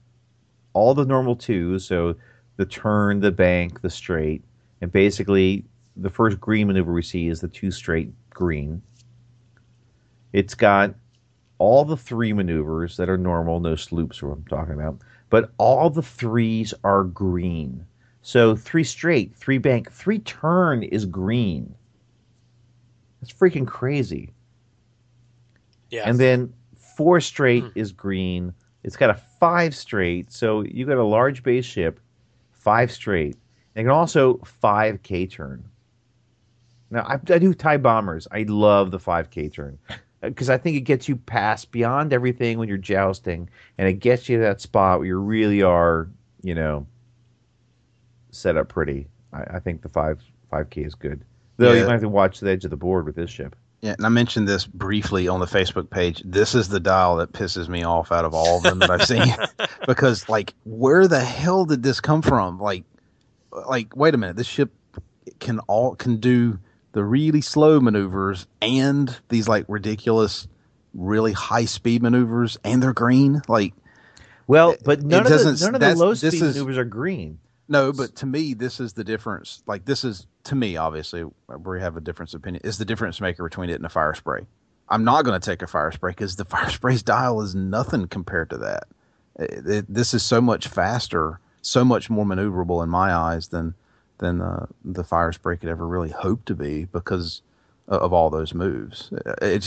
all the normal 2s, so the turn, the bank, the straight, and basically the first green maneuver we see is the 2 straight green. It's got all the 3 maneuvers that are normal, no sloops are what I'm talking about, but all the 3s are green. So 3 straight, 3 bank, 3 turn is green. That's freaking crazy. Yeah. And then 4 straight is green. It's got a 5 straight, so you got a large base ship, 5 straight. And also 5 K-turn. Now, I do TIE bombers. I love the 5 K-turn, because I think it gets you past beyond everything when you're jousting, and it gets you to that spot where you really are, set up pretty. I think the 5K is good. Though you might have to watch the edge of the board with this ship. Yeah, and I mentioned this briefly on the Facebook page. This is the dial that pisses me off out of all of them that I've seen. Because, where the hell did this come from? Like, wait a minute. This ship can do the really slow maneuvers and these, ridiculous, really high-speed maneuvers, and they're green? But none of the low-speed maneuvers are green. No, but to me, this is the difference. This is, to me, obviously, we have a different opinion, is the difference maker between it and a fire spray. I'm not going to take a fire spray because the fire spray's dial is nothing compared to that. This is so much faster, so much more maneuverable in my eyes than the fire spray could ever really hope to be because of all those moves. It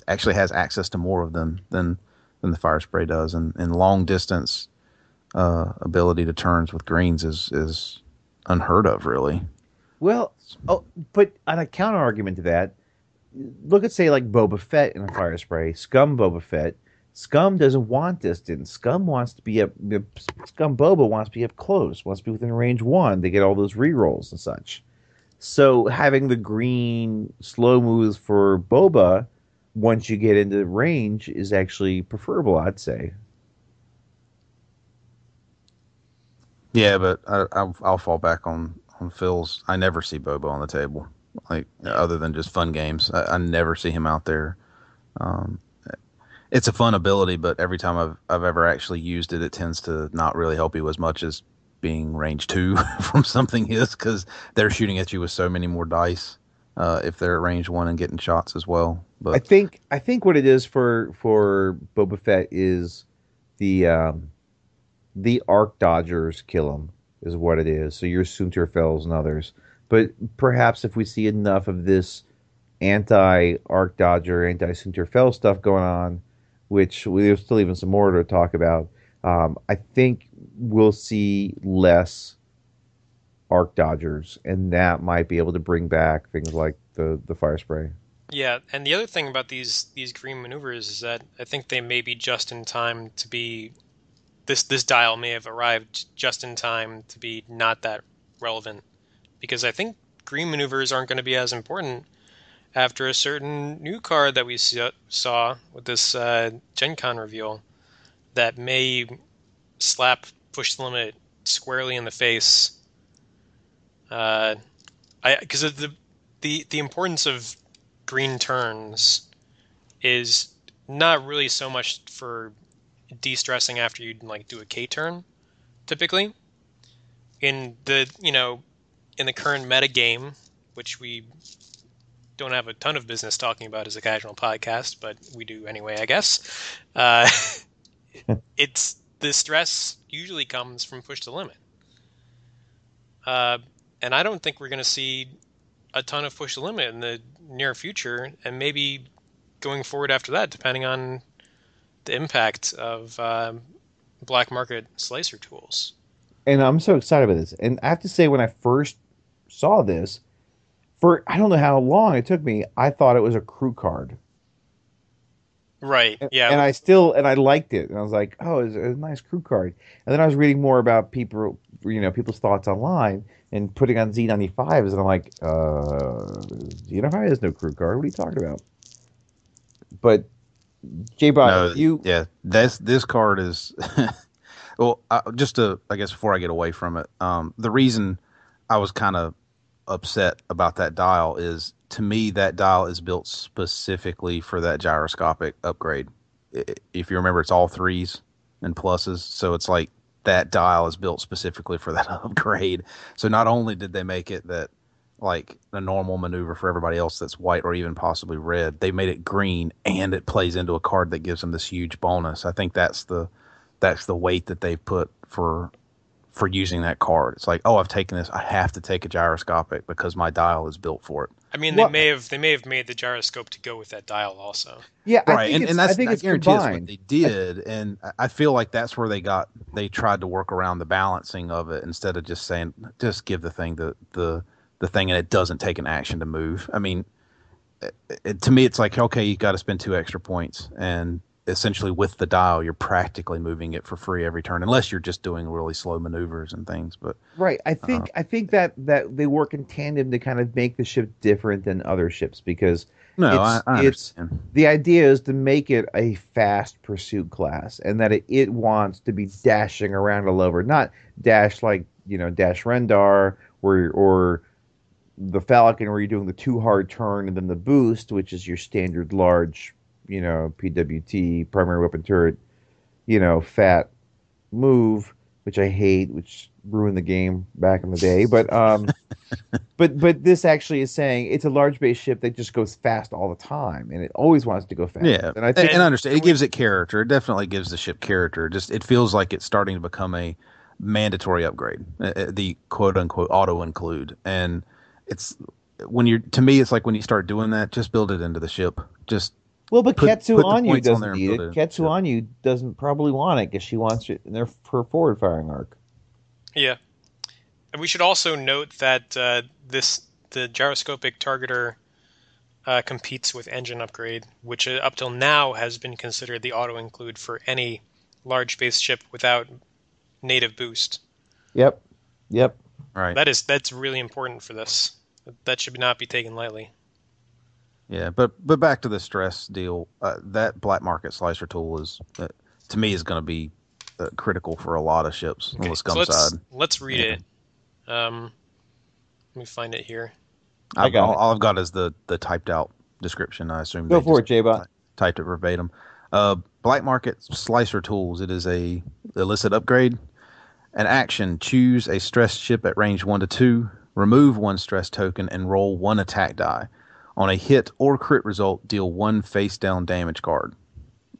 actually has access to more of them than the fire spray does, and long distance ability to turns with greens is unheard of, really. Well, but on a counter argument to that, look at, say, Boba Fett in a fire spray, Scum Boba Fett. Scum doesn't want distance. Scum wants to be Scum Boba wants to be up close, wants to be within range 1 to get all those rerolls and such. So having the green slow moves for Boba once you get into range is actually preferable, I'd say. Yeah, but I'll fall back on Phil's. I never see Boba on the table, other than just fun games. I never see him out there. It's a fun ability, but every time I've ever actually used it, it tends to not really help you as much as being range 2 from something is, because they're shooting at you with so many more dice if they're at range 1 and getting shots as well. But I think what it is for Boba Fett is the Arc Dodgers kill them is what it is. So your Sunterfells and others. But perhaps if we see enough of this anti-Arc Dodger, anti-Sunterfell stuff going on, which there's still even some more to talk about, I think we'll see less Arc Dodgers, and that might be able to bring back things like the fire spray. Yeah, and the other thing about these green maneuvers is that I think they may be just in time to be... This dial may have arrived just in time to be not that relevant, because I think green maneuvers aren't going to be as important after a certain new card that we saw with this Gen Con reveal that may slap Push the Limit squarely in the face. Because of the importance of green turns is not really so much for de-stressing after you like do a K turn, typically. In the current meta game, which we don't have a ton of business talking about as a casual podcast, but we do anyway, I guess. It's the stress usually comes from Push the Limit. And I don't think we're going to see a ton of Push the Limit in the near future, and maybe going forward after that, depending on the impact of black market slicer tools. And I'm so excited about this. And I have to say, when I first saw this, for I don't know how long it took me, I thought it was a crew card. Right. Yeah. And I liked it. And I was like, oh, it's a nice crew card. And then I was reading more about people's thoughts online and putting on Z95s, and I'm like, Z95 is no crew card. What are you talking about? But J-Bot, this card is well, just to, I guess, before I get away from it, the reason I was kind of upset about that dial is, to me, that dial is built specifically for that gyroscopic upgrade. If you remember, it's all threes and pluses, so it's like that dial is built specifically for that upgrade. So not only did they make it that like a normal maneuver for everybody else that's white or even possibly red, they made it green, and it plays into a card that gives them this huge bonus. I think that's the weight that they put for using that card. It's like, oh, I've taken this, I have to take a gyroscopic because my dial is built for it. I mean, they may have made the gyroscope to go with that dial also. Yeah, right, and I guarantee that's combined. what they did, and I feel like that's where they tried to work around the balancing of it, instead of just saying, just give the thing the thing and it doesn't take an action to move. I mean, to me, it's like, okay, you got to spend 2 extra points, and essentially with the dial, you're practically moving it for free every turn, unless you're just doing really slow maneuvers and things. But right, I think that they work in tandem to kind of make the ship different than other ships, because I understand. The idea is to make it a fast pursuit class, and that it wants to be dashing around all over, not dash like Dash Rendar or the Falcon, where you're doing the 2 hard turn and then the boost, which is your standard large, PWT, primary weapon turret, fat move, which I hate, which ruined the game back in the day. But but this actually is saying it's a large base ship that just goes fast all the time, and it always wants to go fast. Yeah, and I think, and understand, it gives it character. It definitely gives the ship character. Just it feels like it's starting to become a mandatory upgrade, the quote unquote auto include, and it's to me, it's like when you start doing that, just build it into the ship. But Ketsu Anyu doesn't need it. Ketsu Anyu doesn't probably want it because she wants it in her forward firing arc. Yeah, and we should also note that the gyroscopic targeter competes with engine upgrade, which up till now has been considered the auto include for any large base ship without native boost. Yep. Right. That's really important for this. That should not be taken lightly. Yeah, but back to the stress deal. That black market slicer tool is, to me, is going to be critical for a lot of ships on the scum side. Let's read it. Let me find it here. All I've got is the typed out description. I assume. Go for it, J-Bot. Typed it verbatim. Black market slicer tools. It is a illicit upgrade. An action: choose a stressed ship at range 1 to 2. Remove 1 stress token and roll 1 attack die. On a hit or crit result, deal 1 face down damage card,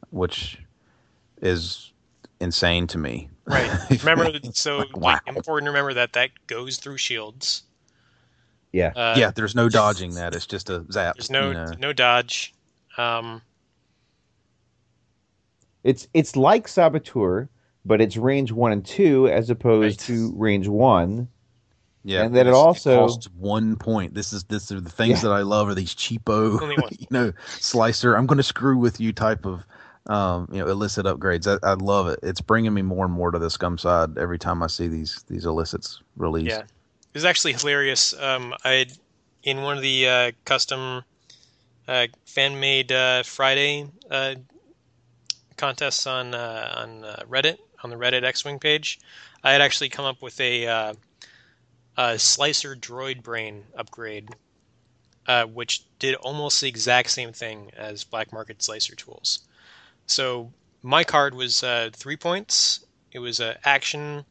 which is insane to me. Right. Remember, so like, wow. important to remember that goes through shields. Yeah. Yeah, there's no dodging that. It's just a zap. There's no dodge. It's like Saboteur, but it's range 1 and 2 as opposed to range 1. Yeah, and then it costs 1 point. This are the things that I love, are these cheapo, slicer. I'm going to screw with you type of, illicit upgrades. I love it. It's bringing me more and more to the scum side every time I see these illicits released. Yeah, it was actually hilarious. In one of the custom fan-made Friday contests on Reddit, on the Reddit X-Wing page, I had actually come up with a slicer droid brain upgrade, which did almost the exact same thing as black market slicer tools. So my card was 3 points. It was action.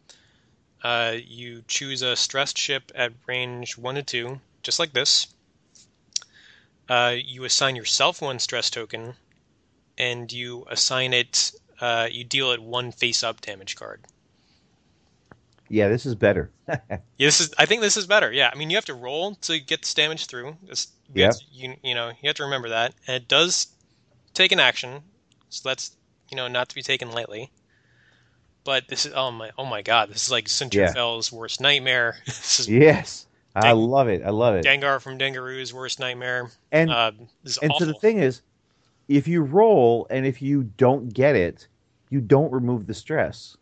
You choose a stressed ship at range 1 to 2, just like this. You assign yourself 1 stress token, and you assign it. You deal it 1 face-up damage card. Yeah, this is better. I think this is better. Yeah, I mean, you have to roll to get this damage through. Yeah. You have to remember that. And it does take an action, so that's not to be taken lightly. But this is oh my god, this is like Sinterfell's worst nightmare. Yes, I love it. Dengar from Dengaru's worst nightmare. And this is and awful. so the thing is, if you roll and if you don't get it, you don't remove the stress.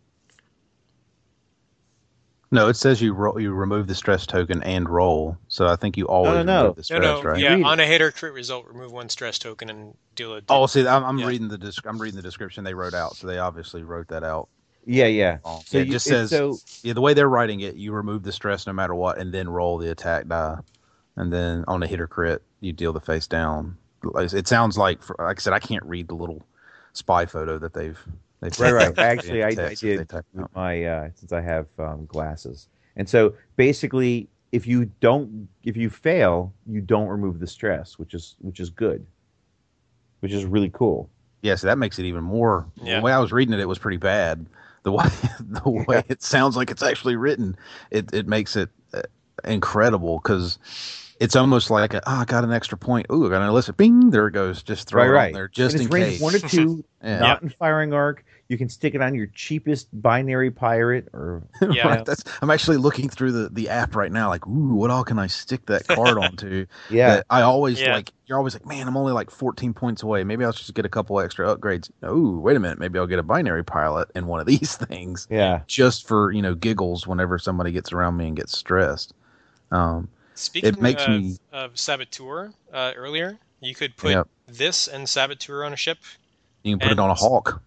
No, it says you remove the stress token and roll. So I think you always remove the stress, right? Yeah, on a hit or crit result, remove 1 stress token and deal it. Oh, see, I'm reading the description they wrote out, so they obviously wrote that out. Yeah. So it just says the way they're writing it, you remove the stress no matter what, and then roll the attack die, and then on a hit or crit, you deal the face down. It sounds like I said, I can't read the little spy photo that they've right. Actually, I did with my since I have glasses, and so basically, if you fail, you don't remove the stress, which is good, which is really cool. Yeah, so that makes it even more. Yeah. The way I was reading it, it was pretty bad. The way it sounds like it's actually written, it makes it incredible, because it's almost like I got an extra point. Ooh, I got an illicit. Bing, there it goes. Just throw it on there, just in case. Range 1 to 2, not in firing arc. You can stick it on your cheapest binary pirate, or I'm actually looking through the app right now. Like, ooh, what all can I stick that card onto? Yeah, I always you're always like, man, I'm only like 14 points away. Maybe I'll just get a couple extra upgrades. Ooh, wait a minute, maybe I'll get a binary pilot in one of these things. Yeah, just for giggles whenever somebody gets around me and gets stressed. Speaking of Saboteur earlier, you could put this and Saboteur on a ship. You can put it on a Hawk.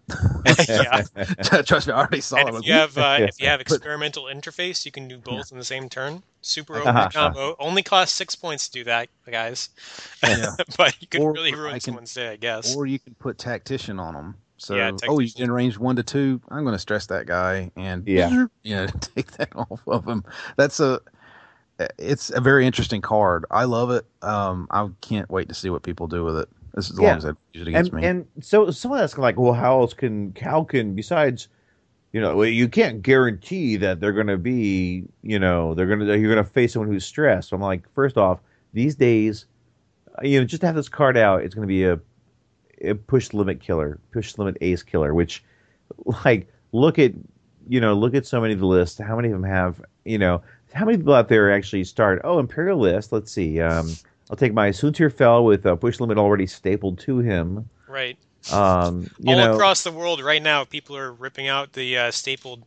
Yeah. Trust me, I already saw it. If you have experimental interface, you can do both in the same turn. Super OP combo. Only costs 6 points to do that, guys. Yeah. But you could really ruin someone's day, I guess. Or you can put Tactician on them. So, you can range 1 to 2. I'm going to stress that guy and take that off of him. It's a very interesting card. I love it. I can't wait to see what people do with it. As long as they use it against me. And so someone asks, like, well, how can besides, you can't guarantee that they're going to be, you're going to face someone who's stressed. So I'm like, first off, these days, just to have this card out, it's going to be a push limit killer, push limit ace killer, which, like, look at so many of the lists. How many of them have, how many people out there actually start, Imperialist, let's see, I'll take my Suntirfell with a push limit already stapled to him. Right. Across the world right now, people are ripping out the stapled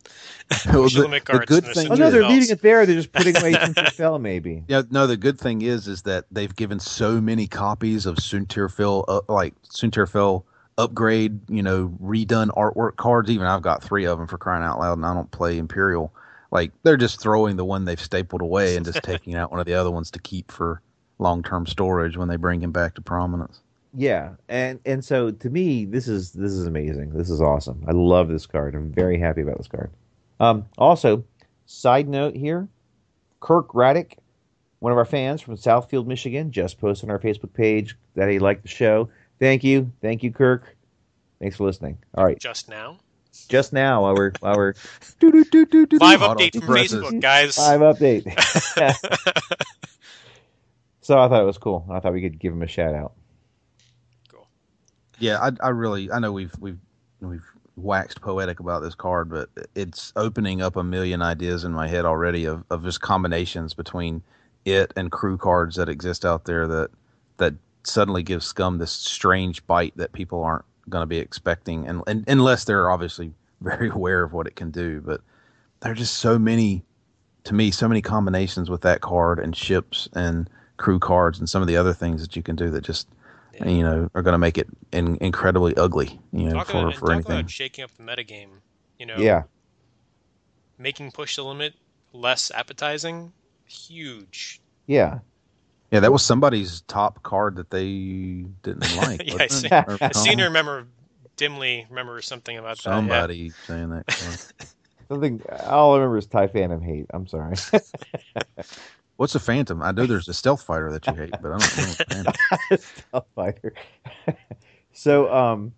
push limit cards. The good thing they're leaving it there. They're just putting away Suntirfell, maybe. Yeah, no, the good thing is that they've given so many copies of Suntirfell, Suntirfell upgrade, redone artwork cards. Even I've got 3 of them, for crying out loud, and I don't play Imperial. Like, they're just throwing the one they've stapled away and just taking out one of the other ones to keep for long-term storage when they bring him back to prominence. Yeah, and so to me, this is amazing. This is awesome. I love this card. I'm very happy about this card. Also, side note here, Kirk Raddick, one of our fans from Southfield, Michigan, just posted on our Facebook page that he liked the show. Thank you, Kirk. Thanks for listening. All right. Just now? just now while we're Live update from Facebook, guys. Live update. So I thought it was cool. I thought we could give him a shout out. Cool. Yeah, I know we've waxed poetic about this card, but it's opening up a million ideas in my head already of just combinations between it and crew cards that exist out there that suddenly give Scum this strange bite that people aren't going to be expecting, and unless they're obviously very aware of what it can do. But there are just so many combinations with that card and ships and crew cards and some of the other things that you can do that just are going to make it incredibly ugly. For anything. Talk about shaking up the metagame. Yeah. Making push the limit less appetizing. Huge. Yeah. Yeah, that was somebody's top card that they didn't like. Yeah, I seem to dimly remember something about somebody saying that card. Something all I remember is Tie Phantom hate. I'm sorry. What's a Phantom? I know there's a stealth fighter that you hate, but I don't know what's a Phantom. Stealth fighter. So,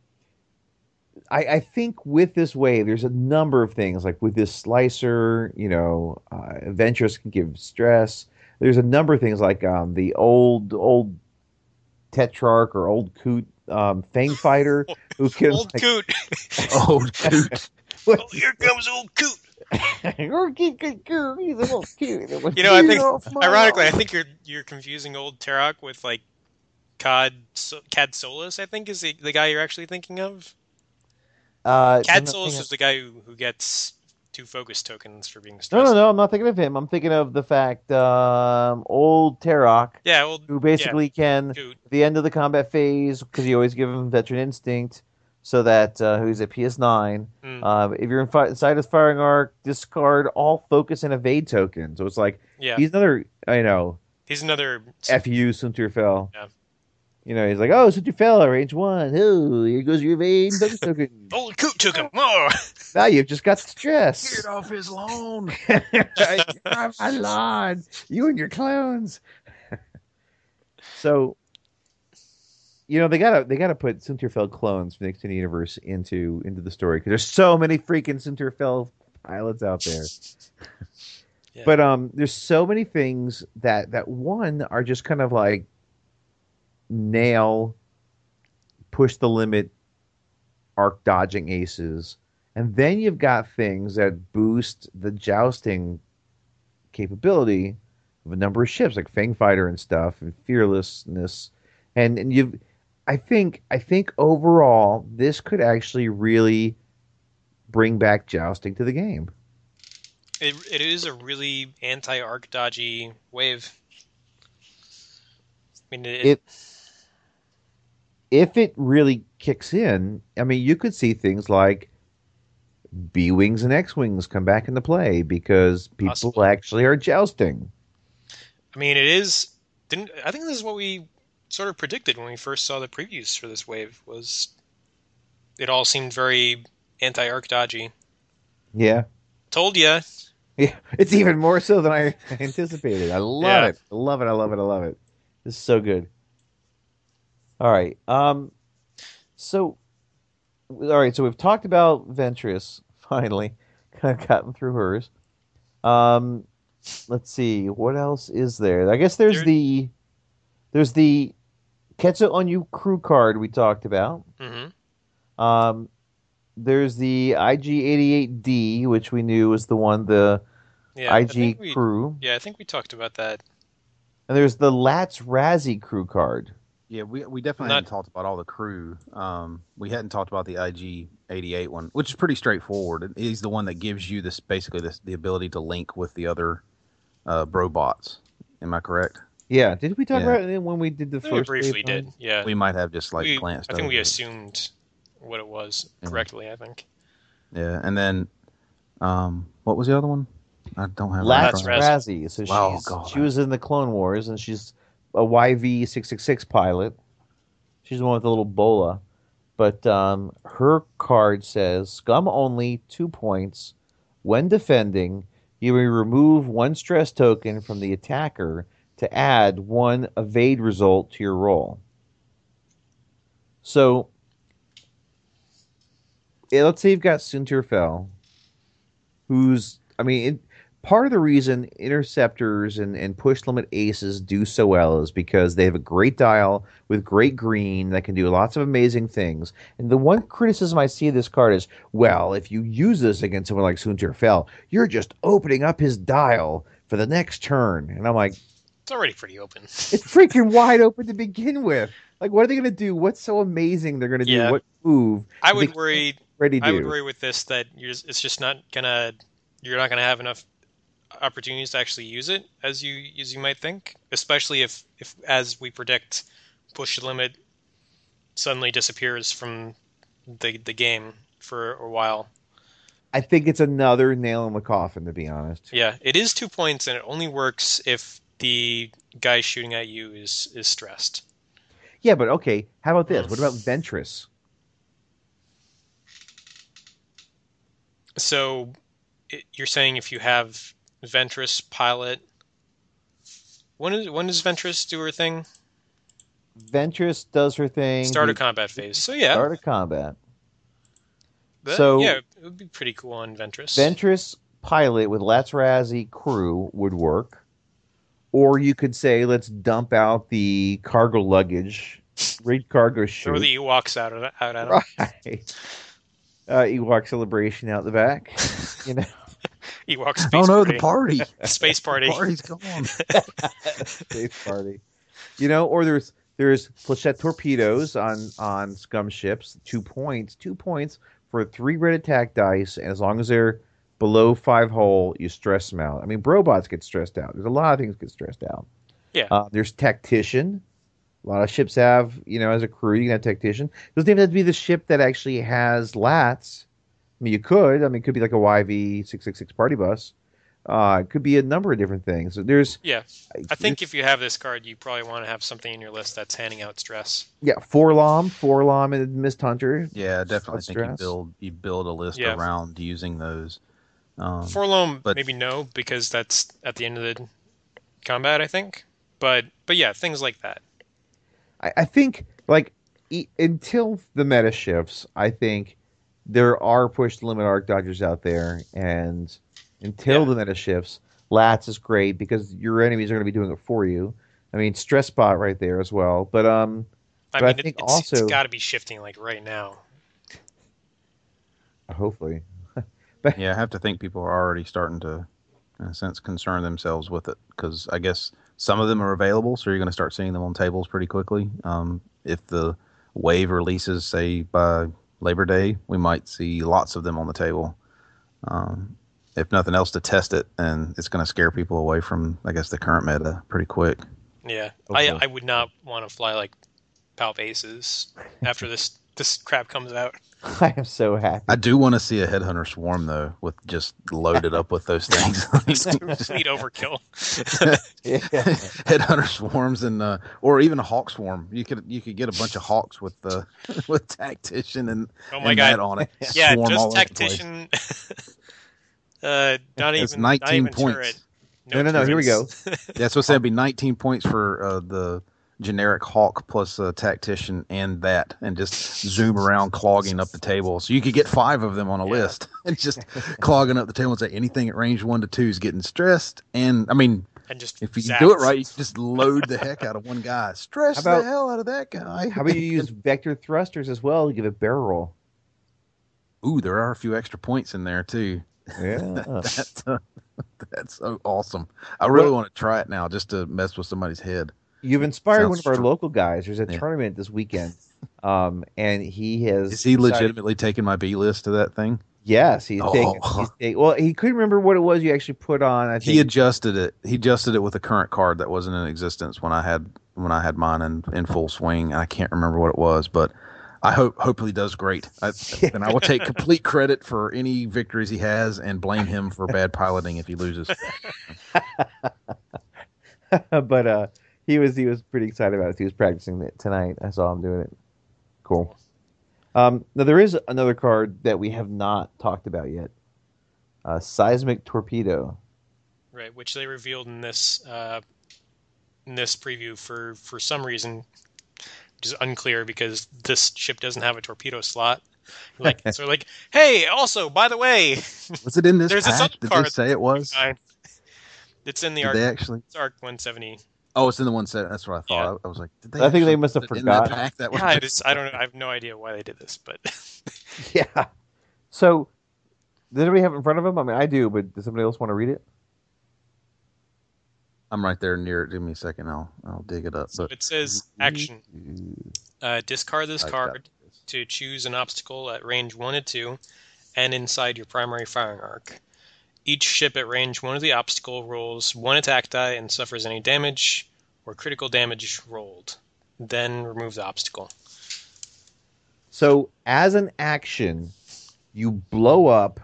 I think with this wave, there's a number of things. Like with this slicer, Ventress can give stress. There's a number of things like the old Tetrarch or old Coot Fang Fighter who can old Coot. Old Coot. Oh, here comes old Coot. He's a little cute. Ironically, I think you're confusing old Tetrarch with like Cad Solus. I think is the guy you're actually thinking of. Cad Solus is the guy who gets 2 focus tokens for being stressed. No, I'm not thinking of him. I'm thinking of the fact old Tetrarch, who basically can, at the end of the combat phase, because you always give him Veteran Instinct, so that who's at PS9. If you're inside his firing arc, discard all focus and evade tokens. So it's like he's another, he's another FU Sunterfell. Yeah. He's like, oh, Sunterfell, range 1. Oh, here goes your evade focus token. Old Coot took him. Oh. Now you've just got stress. Get off his lawn. Get off my lawn. You and your clones. So, they gotta put Sunterfell clones from the extended universe into the story because there's so many freaking Sunterfell pilots out there. Yeah. But there's so many things that one are just kind of like nail, push the limit, arc dodging aces, and then you've got things that boost the jousting capability of a number of ships like Fang Fighter and stuff, and fearlessness, and you've. I think overall this could actually really bring back jousting to the game. It is a really anti-arc dodgy wave. I mean, if it really kicks in, I mean, you could see things like B-Wings and X-Wings come back into play because people actually are jousting. I mean, I think this is what we sort of predicted when we first saw the previews for this wave. Was it all seemed very anti-arc dodgy. Yeah. Told ya. Yeah, it's even more so than I anticipated. I love it. I love it. This is so good. All right. So we've talked about Ventress, finally. Kind of gotten through hers. Let's see. What else is there? I guess there's the Ketsu Onyu crew card we talked about. Mm-hmm. There's the IG-88D, which we knew was the one, the IG crew. Yeah, I think we talked about that. And there's the Lats Razzie crew card. Yeah, we definitely hadn't talked about all the crew. We hadn't talked about the IG-88 one, which is pretty straightforward. He's the one that gives you the ability to link with the other brobots. Am I correct? Yeah. Did we talk about it when we did the first? We briefly did. Yeah. We might have just glanced. I think we assumed what it was correctly. I think. Yeah, and then what was the other one? I don't have Lats Razzie. So she was in the Clone Wars, and she's a YV-666 pilot. She's the one with the little bola. But her card says, Scum only, 2 points. When defending, you may remove 1 stress token from the attacker to add 1 evade result to your roll. So, let's say you've got Sunterfell, who's, part of the reason interceptors and push limit aces do so well is because they have a great dial with great green that can do lots of amazing things. And the one criticism I see of this card is, well, if you use this against someone like Sunterfell, you're just opening up his dial for the next turn. And I'm like, it's already pretty open. It's freaking wide open to begin with. Like, what are they going to do? What's so amazing they're going to do? What move? I would worry with this that it's just not gonna. You're not gonna have enough opportunities to actually use it as you might think, especially if as we predict, push limit suddenly disappears from the game for a while. I think it's another nail in the coffin, to be honest. Yeah, it is 2 points, and it only works if the guy shooting at you is stressed. Yeah, but okay, how about this? What about Ventress? So you're saying if you have Ventress pilot, when does Ventress do her thing? Ventress does her thing. Start a combat phase. So yeah. Start a combat. Yeah, it would be pretty cool on Ventress. Ventress pilot with Lazrazi crew would work. Or you could say, let's dump out the cargo luggage, raid cargo chute. Throw the Ewoks out at them. Right. Ewok celebration out the back. Ewok space party. Oh no, the party. Space party. The party's gone. Space party. Or there's Flechette torpedoes on scum ships. 2 points. 2 points for 3 red attack dice, and as long as they're below 5 hull, you stress them out. Brobots get stressed out. There's a lot of things get stressed out. Yeah. There's Tactician. A lot of ships have, as a crew, you can have Tactician. It doesn't even have to be the ship that actually has lats. You could. It could be like a YV-666 party bus. It could be a number of different things. There's. Yeah. I think if you have this card, you probably want to have something in your list that's handing out stress. Yeah, Forlom and Mist Hunter. Yeah, definitely. I think you build a list around using those. Forlom, maybe no, because that's at the end of the combat, I think. But yeah, things like that. I think, until the meta shifts, I think there are push limit arc dodgers out there, and until the meta shifts, Lats is great because your enemies are going to be doing it for you. Stress spot right there as well. But I think it's got to be shifting right now. Hopefully. Yeah, I have to think people are already starting to, in a sense, concern themselves with it, because I guess some of them are available, so you're going to start seeing them on tables pretty quickly. If the wave releases, say, by Labor Day, we might see lots of them on the table. If nothing else, to test it, and it's going to scare people away from, I guess, the current meta pretty quick. Yeah, I would not want to fly Palp Aces after this crap comes out. I am so happy. I do want to see a Headhunter Swarm, though, with just loaded up with those things. Complete overkill. Headhunter Swarms or even a Hawk Swarm. You could get a bunch of Hawks with Tactician and that on it. Yeah, Swarm just Tactician. Not even 19 points. Turret. No. Here we go. That's what it'd be 19 points for the generic Hawk plus a Tactician and just zoom around clogging up the table. So you could get 5 of them on a list and just clogging up the table and say anything at range 1 to 2 is getting stressed. And just if you can do it right, you can just load the heck out of one guy. Stress the hell out of that guy. How about you use vector thrusters as well to give it barrel roll? Ooh, there are a few extra points in there too. Yeah. That's so awesome. I really want to try it now just to mess with somebody's head. You've inspired one of our local guys. There's a tournament this weekend, and he has. Is he legitimately taking my B list to that thing? Yes, he's taking. Well, he couldn't remember what it was you actually put on. I think he adjusted it. He adjusted it with a current card that wasn't in existence when I had mine in full swing. I can't remember what it was, but I hopefully does great. And I will take complete credit for any victories he has and blame him for bad piloting if he loses. But he was pretty excited about it. He was practicing it tonight. I saw him doing it. Cool. Now there is another card that we have not talked about yet. Seismic Torpedo. Right, which they revealed in this preview for some reason, which is unclear because this ship doesn't have a torpedo slot. Like, so like, hey, also, by the way, was it in this there's pack? a Did card they say it was? It's in the Did ARC. they actually? It's ARC 170. Oh, it's in the 170. That's what I thought. Yeah. I was like, did they? I think they must have forgot. Pack that Yeah, I don't know. I have no idea why they did this, but yeah. So, does anybody have it in front of them? I mean, I do, but does somebody else want to read it? I'm right there near it. Give me a second. I'll dig it up. So but it says action. Discard this card to choose an obstacle at range 1 to 2 and inside your primary firing arc. Each ship at range 1 of the obstacle rolls 1 attack die and suffers any damage or critical damage rolled. Then remove the obstacle. So, as an action, you blow up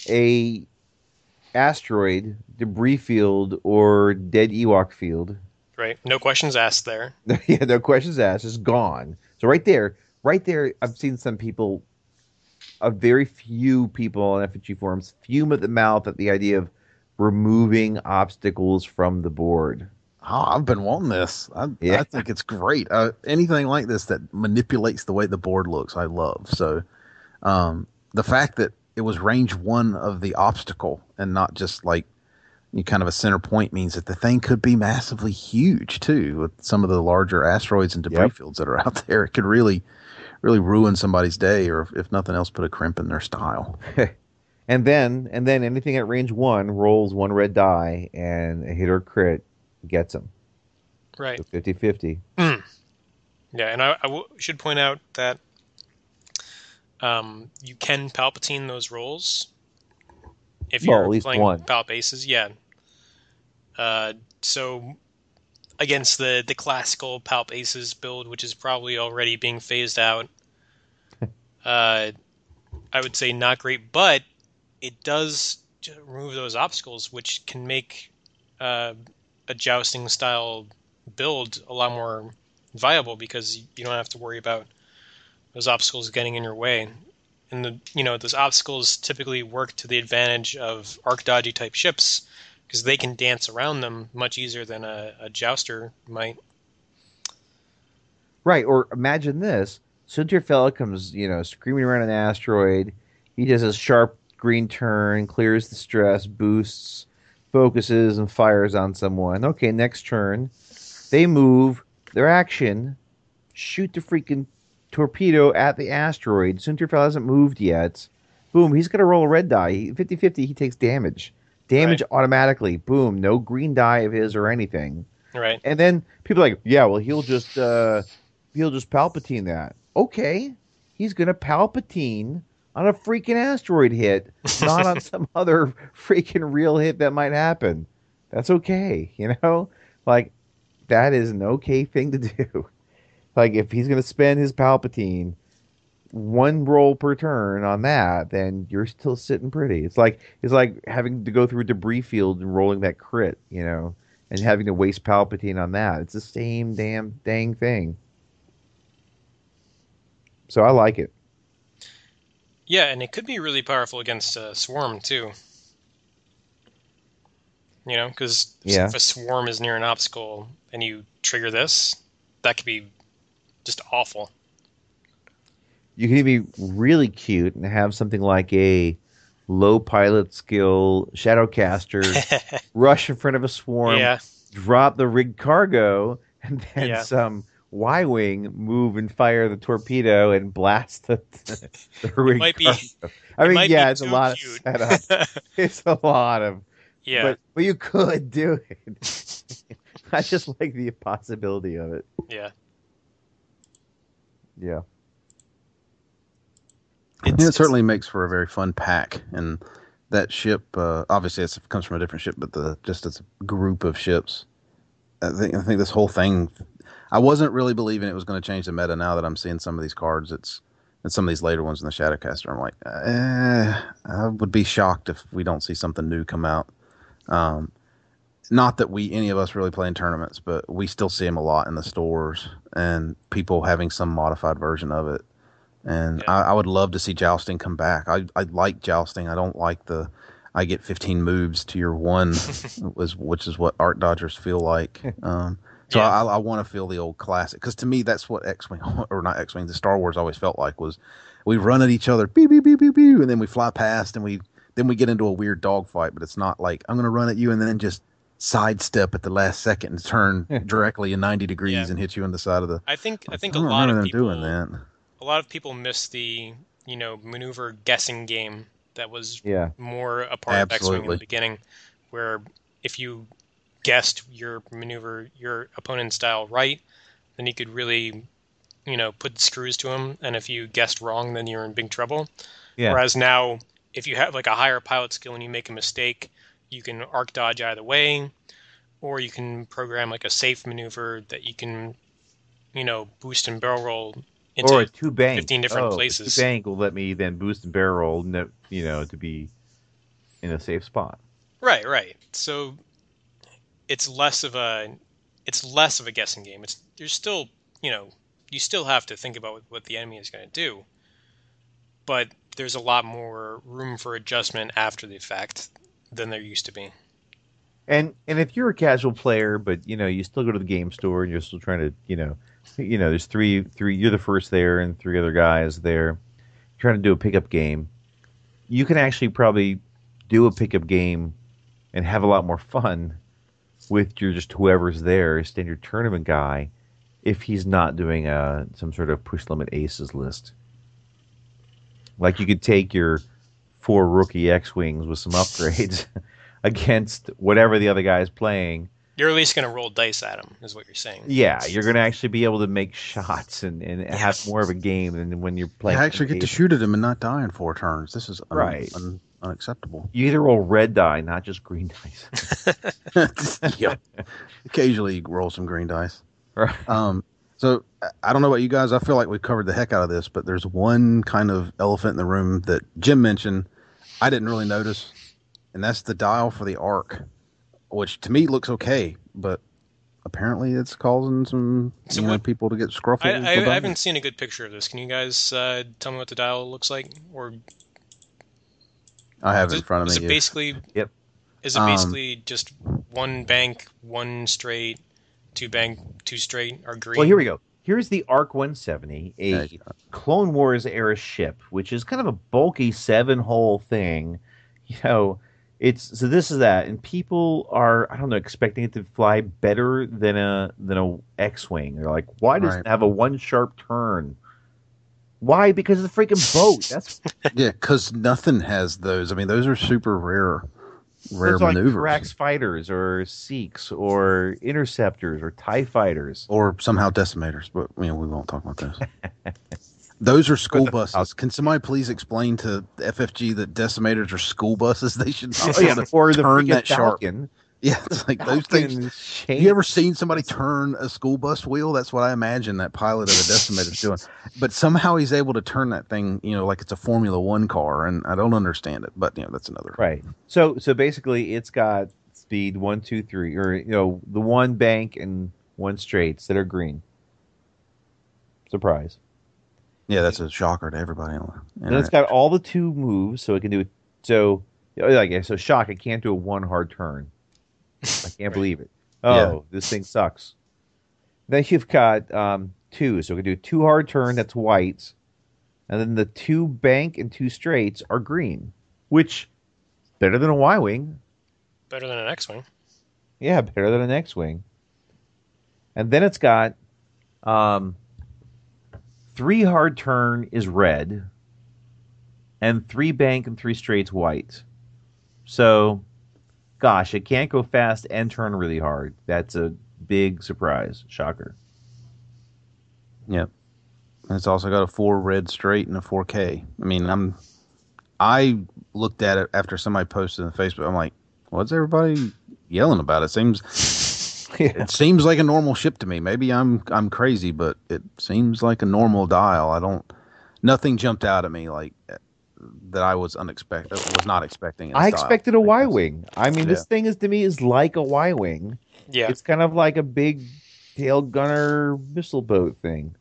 a asteroid, debris field, or dead Ewok field. Right. No questions asked there. Yeah, no questions asked. It's gone. So right there, I've seen some people, a very few people on FG forums, fume at the mouth at the idea of removing obstacles from the board. Oh, I've been wanting this. I think it's great. Anything like this that manipulates the way the board looks, I love. So the fact that it was range 1 of the obstacle and not just like kind of a center point means that the thing could be massively huge too. With some of the larger asteroids and debris fields that are out there, it could really ruin somebody's day, or if nothing else, put a crimp in their style. and then anything at range 1 rolls 1 red die, and a hit or crit gets them. Right. So 50-50. Yeah, and I should point out that you can Palpatine those rolls if you're at least playing one. Palp Aces. Yeah. So against the classical Palp Aces build, which is probably already being phased out, I would say not great, but it does remove those obstacles, which can make a jousting style build a lot more viable, because you don't have to worry about those obstacles getting in your way. And those obstacles typically work to the advantage of arc dodgy type ships, because they can dance around them much easier than a jouster might. Right, or imagine this. Suntir Fella comes, screaming around an asteroid. He does a sharp green turn, clears the stress, boosts, focuses, and fires on someone. Okay, next turn. They move their action, shoot the freaking torpedo at the asteroid. Suntir Fella hasn't moved yet. Boom, he's going to roll a red die. 50-50, he takes damage. Damage automatically. Boom, no green die of his or anything. Right. And then people are like, yeah, well, he'll just Palpatine that. Okay, he's going to Palpatine on a freaking asteroid hit, not on some other freaking real hit that might happen. That's okay, Like, that is an okay thing to do. Like, if he's going to spend his Palpatine 1 roll per turn on that, then you're still sitting pretty. It's like having to go through a debris field and rolling that crit, and having to waste Palpatine on that. It's the same dang thing. So I like it. Yeah, and it could be really powerful against Swarm, too. Because if a Swarm is near an obstacle and you trigger this, that could be just awful. You can be really cute and have something like a low pilot skill Shadowcaster rush in front of a Swarm, drop the rigged cargo, and then some Y-Wing move and fire the torpedo and blast the rigged cargo. I mean, it's a lot of setup. It's a lot of... Yeah. But you could do it. I just like the possibility of it. Yeah. Yeah. It certainly makes for a very fun pack, and that ship obviously it comes from a different ship, but just as a group of ships, I think this whole thing. I wasn't really believing it was going to change the meta. Now that I'm seeing some of these cards, and some of these later ones in the Shadowcaster, I'm like, I would be shocked if we don't see something new come out. Not that any of us really play in tournaments, but we still see them a lot in the stores and people having some modified version of it. And I would love to see jousting come back. I like jousting. I don't like I get 15 moves to your 1, which is what Arc Dodgers feel like. So I want to feel the old classic, because to me that's what X-Wing, or not X-Wing, the Star Wars always felt like, was we run at each other, beep beep beep beep beep, and then we fly past, and we get into a weird dogfight. But it's not like I'm going to run at you and then just sidestep at the last second and turn directly in 90 degrees and hit you on the side of the. I think a don't lot of remember them people doing that. A lot of people miss the maneuver guessing game that was more a part of X-Wing in the beginning, where if you guessed your maneuver, your opponent's style right, then you could really, put the screws to him. And if you guessed wrong, then you're in big trouble. Yeah. Whereas now, if you have like a higher pilot skill and you make a mistake, you can arc dodge either way, or you can program like a safe maneuver that you can, boost and barrel roll into or a 2-bank. 15 different places. 2-bank will let me then boost and barrel roll, to be in a safe spot. Right. So it's less of a guessing game. There's still, you still have to think about what the enemy is going to do, but there's a lot more room for adjustment after the fact than there used to be. And if you're a casual player, but you still go to the game store and you're still trying to, there's three, you're the first there and 3 other guys there trying to do a pickup game. You can actually probably do a pickup game and have a lot more fun with just whoever's there, standard tournament guy, if he's not doing some sort of push limit aces list. Like you could take your 4 rookie X-Wings with some upgrades against whatever the other guy's playing. You're at least going to roll dice at him, is what you're saying. Yeah, you're going to actually be able to make shots and have more of a game than when you're playing. I actually get to shoot at him and not die in 4 turns. This is unacceptable. You either roll red die, not just green dice. Yeah. Occasionally roll some green dice. Right. So I don't know about you guys. I feel like we've covered the heck out of this, but there's one kind of elephant in the room that Jim mentioned. I didn't really notice, and that's the dial for the arc, which to me looks okay, but apparently it's causing some people to get scruffled. I haven't seen a good picture of this. Can you guys tell me what the dial looks like? Or I have it in front of me. Is it basically? Yep. Is it basically just 1 bank, 1 straight, 2 bank, 2 straight, or green? Well, here we go. Here's the ARC 170, a Clone Wars era ship, which is kind of a bulky 7-hole thing. This is that, and people are, I don't know, expecting it to fly better than a X-wing. They're like, why does it have a 1 sharp turn? Why? Because it's a freaking boat. That's because nothing has those. I mean, those are super rare maneuvers. Like Trax fighters or Seeks or Interceptors or TIE fighters. Or somehow Decimators, but we won't talk about those. Those are school buses. Can somebody please explain to the FFG that Decimators are school buses? They should not be able to turn that sharp. Yeah, it's like those things. You ever seen somebody turn a school bus wheel? That's what I imagine that pilot of the Decimator is doing. But somehow he's able to turn that thing, like it's a Formula 1 car, and I don't understand it. But that's another. Right. So basically, it's got speed 1, 2, 3, or the 1 bank and 1 straights that are green. Surprise. Yeah, that's a shocker to everybody. And it's got all the 2 moves, so it can do it. So shock, it can't do a 1 hard turn. I can't believe it. This thing sucks. Then you've got 2, so we can do 2 hard turn, that's white, and then the 2 bank and 2 straights are green, which better than a Y-wing. Better than an X-wing. Yeah, better than an X-wing. And then it's got 3 hard turn is red, and 3 bank and 3 straights white. So, gosh, it can't go fast and turn really hard. That's a big surprise. Shocker. Yep. And it's also got a 4 red straight and a 4K. I mean, I looked at it after somebody posted on Facebook. I'm like, what's everybody yelling about? It seems like a normal ship to me. Maybe I'm crazy, but it seems like a normal dial. Nothing jumped out at me like that I was not expecting. I expected a Y-wing. I mean, this thing to me is like a Y-wing. Yeah. It's kind of like a big tail gunner missile boat thing.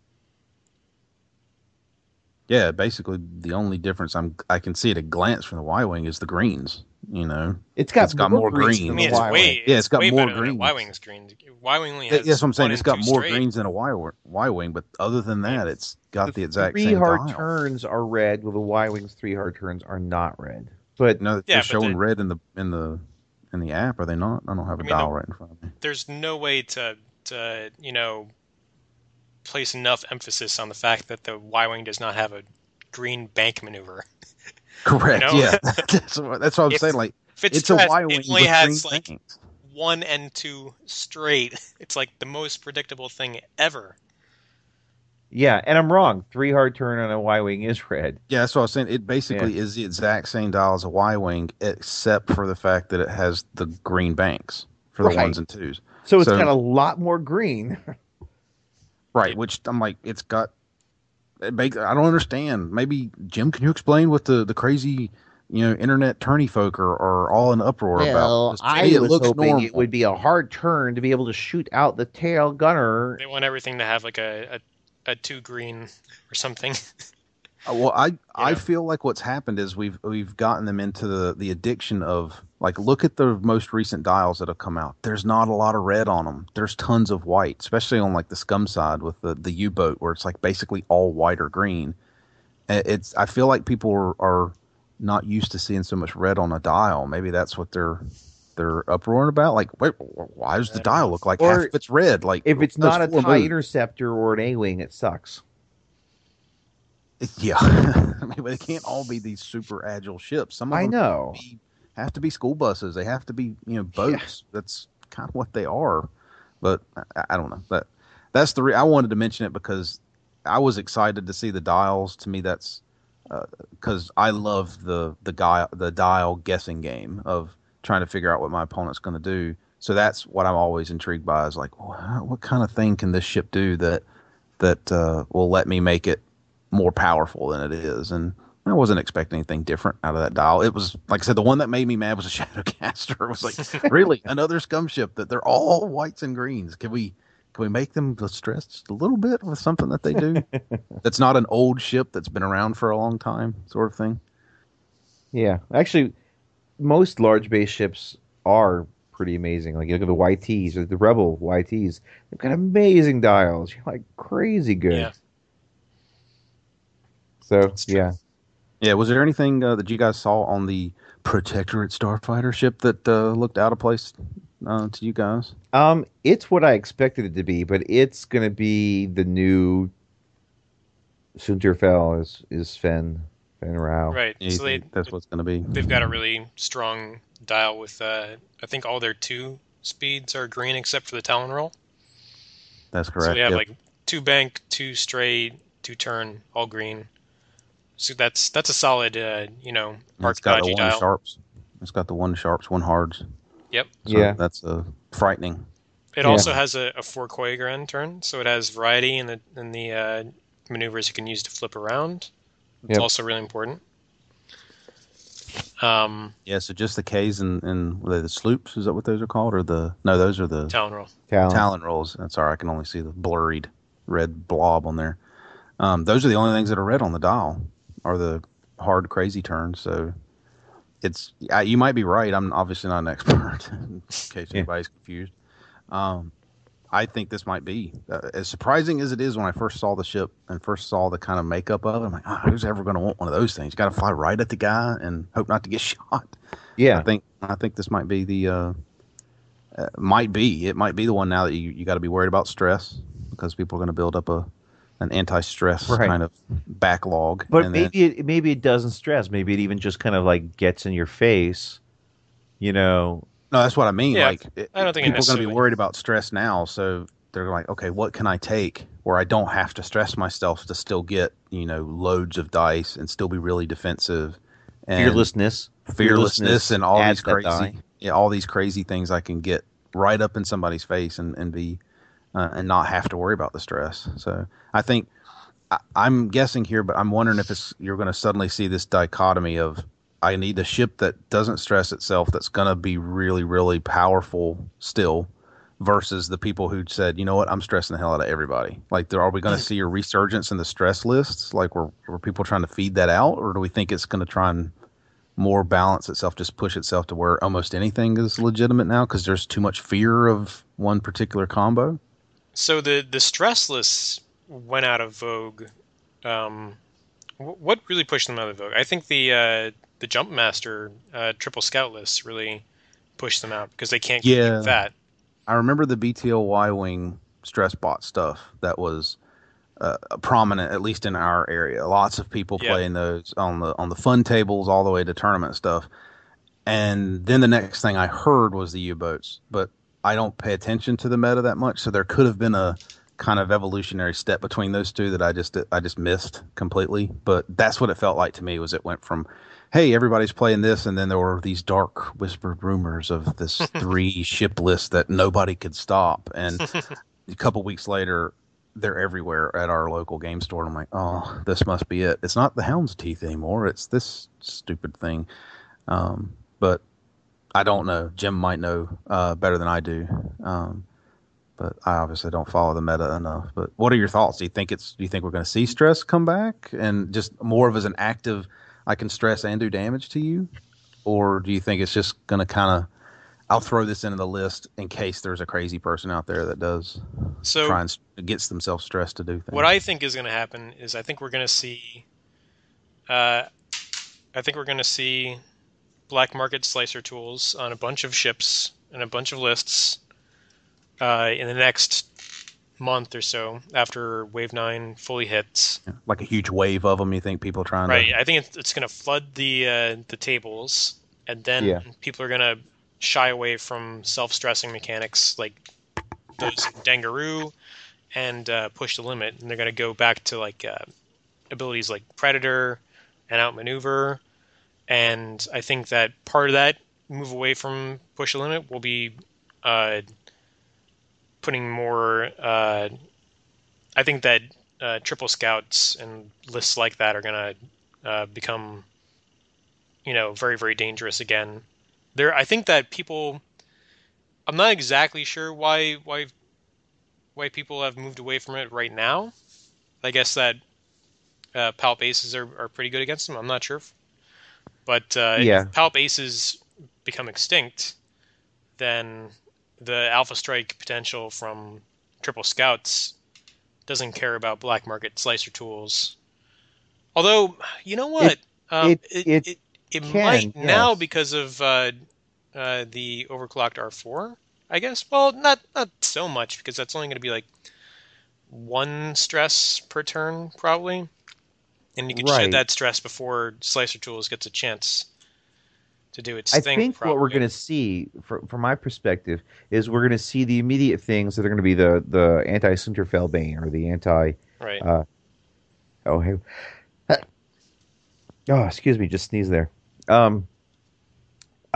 Yeah, basically the only difference I can see at a glance from the Y-wing is the greens. It's got more green. I mean, it's way, it's got way more better than a green. Y-Wing's green. Y-Wing only has That's what I'm saying. It's got more straight. greens than a Y-Wing, but other than that, it's got the exact same Three hard dial. turns are red, while the Y-Wing's 3 hard turns are not red. But no, they're showing red in the app, are they not? I don't have a dial right in front of me. There's no way to place enough emphasis on the fact that the Y-Wing does not have a green bank maneuver. Correct. Yeah, that's what I'm saying. Like, if it's a Y-Wing. It only has like 1 and 2 straight. It's like the most predictable thing ever. Yeah, and I'm wrong. 3 hard turn on a Y-Wing is red. Yeah, that's what I was saying. It basically is the exact same dial as a Y-Wing, except for the fact that it has the green banks for the 1s and 2s. So it's got a lot more green. Right, which I'm like, it's got... I don't understand. Maybe, Jim, can you explain what the crazy... internet tourney folk are all in uproar about. I was hoping it would be a hard turn to be able to shoot out the tail gunner. They want everything to have like a 2 green or something. Well, I feel like what's happened is we've gotten them into the addiction of, like, look at the most recent dials that have come out. There's not a lot of red on them. There's tons of white, especially on like the scum side with the U-boat, where it's like basically all white or green. I feel like people are not used to seeing so much red on a dial. Maybe that's what they're uproaring about. Like, wait, why does the dial look like half of it's red? Like, if it's not a TIE Interceptor or an A-Wing, it sucks. Yeah, I mean, they can't all be these super agile ships. Some of them have to be school buses. They have to be boats. Yeah. That's kind of what they are. But I don't know. That's I wanted to mention it because I was excited to see the dials. To me, that's because I love the dial guessing game of trying to figure out what my opponent's going to do. So that's what I'm always intrigued by, is like, what kind of thing can this ship do that will let me make it more powerful than it is? And I wasn't expecting anything different out of that dial. It was, like I said, the one that made me mad was a Shadowcaster. It was like, really, another scum ship that they're all whites and greens. Can we make them stress just a little bit with something that they do that's not an old ship that's been around for a long time, sort of thing? Yeah, actually, most large base ships are pretty amazing. Like, you look at the YTs or the Rebel YTs, they've got amazing dials. You're like crazy good. Yeah. So yeah. Was there anything that you guys saw on the Protectorate Starfighter ship that looked out of place to you guys? It's what I expected it to be, but it's going to be the new Sunterfell is Fen Rao. Right. Yeah, so that's what's going to be. They've got a really strong dial with I think all their 2 speeds are green except for the Talon roll. That's correct. So we have like 2 bank, 2 straight, 2 turn, all green. So that's a solid, It's got the 1 sharps. It's got the 1 sharps, 1 hards. Yep. So that's frightening. It also has a 4 Quaker end turn, so it has variety in the maneuvers you can use to flip around. It's also really important. Yeah, so just the K's and the sloops, is that what those are called? Or those are the Talon roll. Talon rolls. That's all right. I can only see the blurred red blob on there. Those are the only things that are red on the dial, are the hard, crazy turns. So you might be right. I'm obviously not an expert, in case anybody's confused. I think this might be as surprising as it is. When I first saw the ship and first saw the kind of makeup of it, I'm like, who's ever going to want one of those things? You got to fly right at the guy and hope not to get shot. Yeah, I think this might be the it might be the one now that you got to be worried about stress, because people are going to build up an anti-stress kind of backlog. But maybe it doesn't stress. Maybe it even just kind of like gets in your face, No, that's what I mean. Yeah, like, I don't think people are going to be worried about stress now, so they're like, okay, what can I take where I don't have to stress myself to still get loads of dice and still be really defensive? And fearlessness, and all these crazy things I can get right up in somebody's face and be and not have to worry about the stress. So I think I'm guessing here, but I'm wondering if you're going to suddenly see this dichotomy of, I need a ship that doesn't stress itself, that's going to be really, really powerful still, versus the people who said, you know what, I'm stressing the hell out of everybody. Like, are we going to see a resurgence in the stress lists? Like, were people trying to feed that out, or do we think it's going to try and more balance itself, just push itself to where almost anything is legitimate now because there's too much fear of one particular combo? So the stress lists went out of vogue. What really pushed them out of vogue? I think the Jumpmaster triple scout lists really pushed them out because they can't keep that. I remember the BTL Y-Wing stress bot stuff that was prominent, at least in our area. Lots of people playing those on the fun tables all the way to tournament stuff. And then the next thing I heard was the U-boats, but I don't pay attention to the meta that much, so there could have been a kind of evolutionary step between those two that I just missed completely. But that's what it felt like to me. Was it went from, hey, everybody's playing this, and then there were these dark whispered rumors of this 3 ship list that nobody could stop, and a couple weeks later they're everywhere at our local game store, and I'm like, oh, this must be it. It's not the Hound's Teeth anymore. It's this stupid thing. But I don't know. Jim might know better than I do. But I obviously don't follow the meta enough. But what are your thoughts? Do you think we're going to see stress come back and just more of as an active, I can stress and do damage to you? Or do you think it's just going to kind of, I'll throw this into the list in case there's a crazy person out there that does try and gets themselves stressed to do things? What I think is going to happen is I think we're going to see black market slicer tools on a bunch of ships and a bunch of lists in the next month or so after Wave 9 fully hits. Yeah, like a huge wave of them, you think people trying to... I think it's going to flood the tables, and then people are going to shy away from self-stressing mechanics like those in Dangaroo and push the limit, and they're going to go back to like abilities like Predator and Outmaneuver. And I think that part of that move away from push the limit will be putting more. I think that triple scouts and lists like that are going to become, very, very dangerous again. I think that people. I'm not exactly sure why people have moved away from it right now. I guess that Palp Aces are pretty good against them. I'm not sure. But if Palp Aces become extinct, then the Alpha Strike potential from Triple Scouts doesn't care about black market slicer tools. Although, you know what? It might now because of the overclocked R4, I guess. Well, not so much, because that's only going to be like 1 stress per turn, probably. And you can shed that stress before Slicer Tools gets a chance to do its thing. I think what we're going to see, from my perspective, is we're going to see the immediate things that are going to be the anti-Sinterfelbane or the anti... Right. Excuse me, just sneeze there. I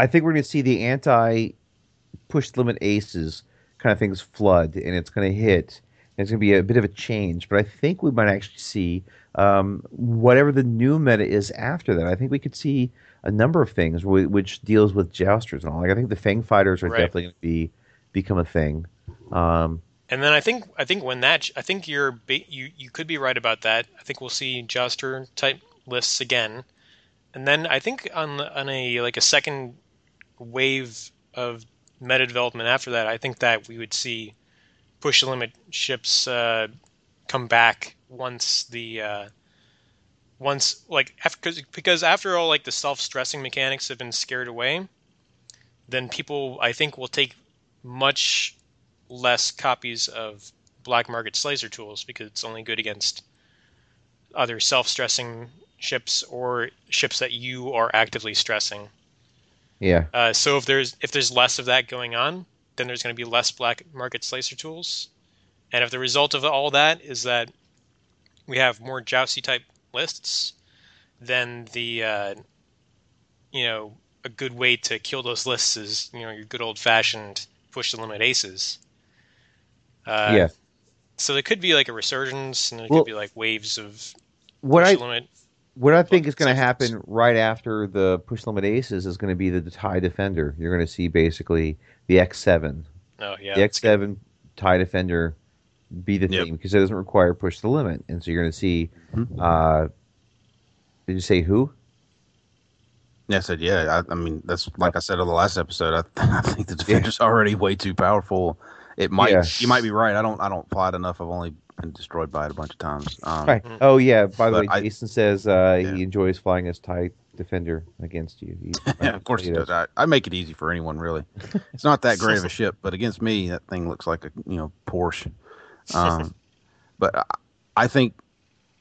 think we're going to see the anti-push limit aces kind of things flood, and it's going to hit. And it's going to be a bit of a change, but I think we might actually see whatever the new meta is after that. I think we could see a number of things which deals with jousters and all. Like, I think the Fang Fighters are definitely going to become a thing. And then I think when that, I think you could be right about that. I think we'll see jouster type lists again, and then I think on a second wave of meta development after that, I think that we would see push the limit ships come back because after all, like, the self-stressing mechanics have been scared away, then people, I think, will take much less copies of black market slicer tools because it's only good against other self-stressing ships or ships that you are actively stressing. Yeah. So if there's less of that going on, then there's going to be less black market slicer tools. And if the result of all that is that we have more jousty type lists, then a good way to kill those lists is, your good old fashioned push the limit aces. So there could be like a resurgence, and there could be like waves of push the limit. What I think is going to happen right after the push limit aces is going to be the TIE Defender. You're going to see basically the X7. Oh, yeah. The X7 TIE Defender be the thing because it doesn't require push the limit. And so you're going to see... did you say who? Yeah, I said, I mean, that's like I said on the last episode. I think the Defender's already way too powerful. You might be right. I don't fly it enough. I've only been destroyed by it a bunch of times. Right. Oh yeah. By the way, Jason says he enjoys flying his TIE Defender against you. Yeah, of course he does. I make it easy for anyone, really. It's not that great of a ship, but against me, that thing looks like a Porsche. But I think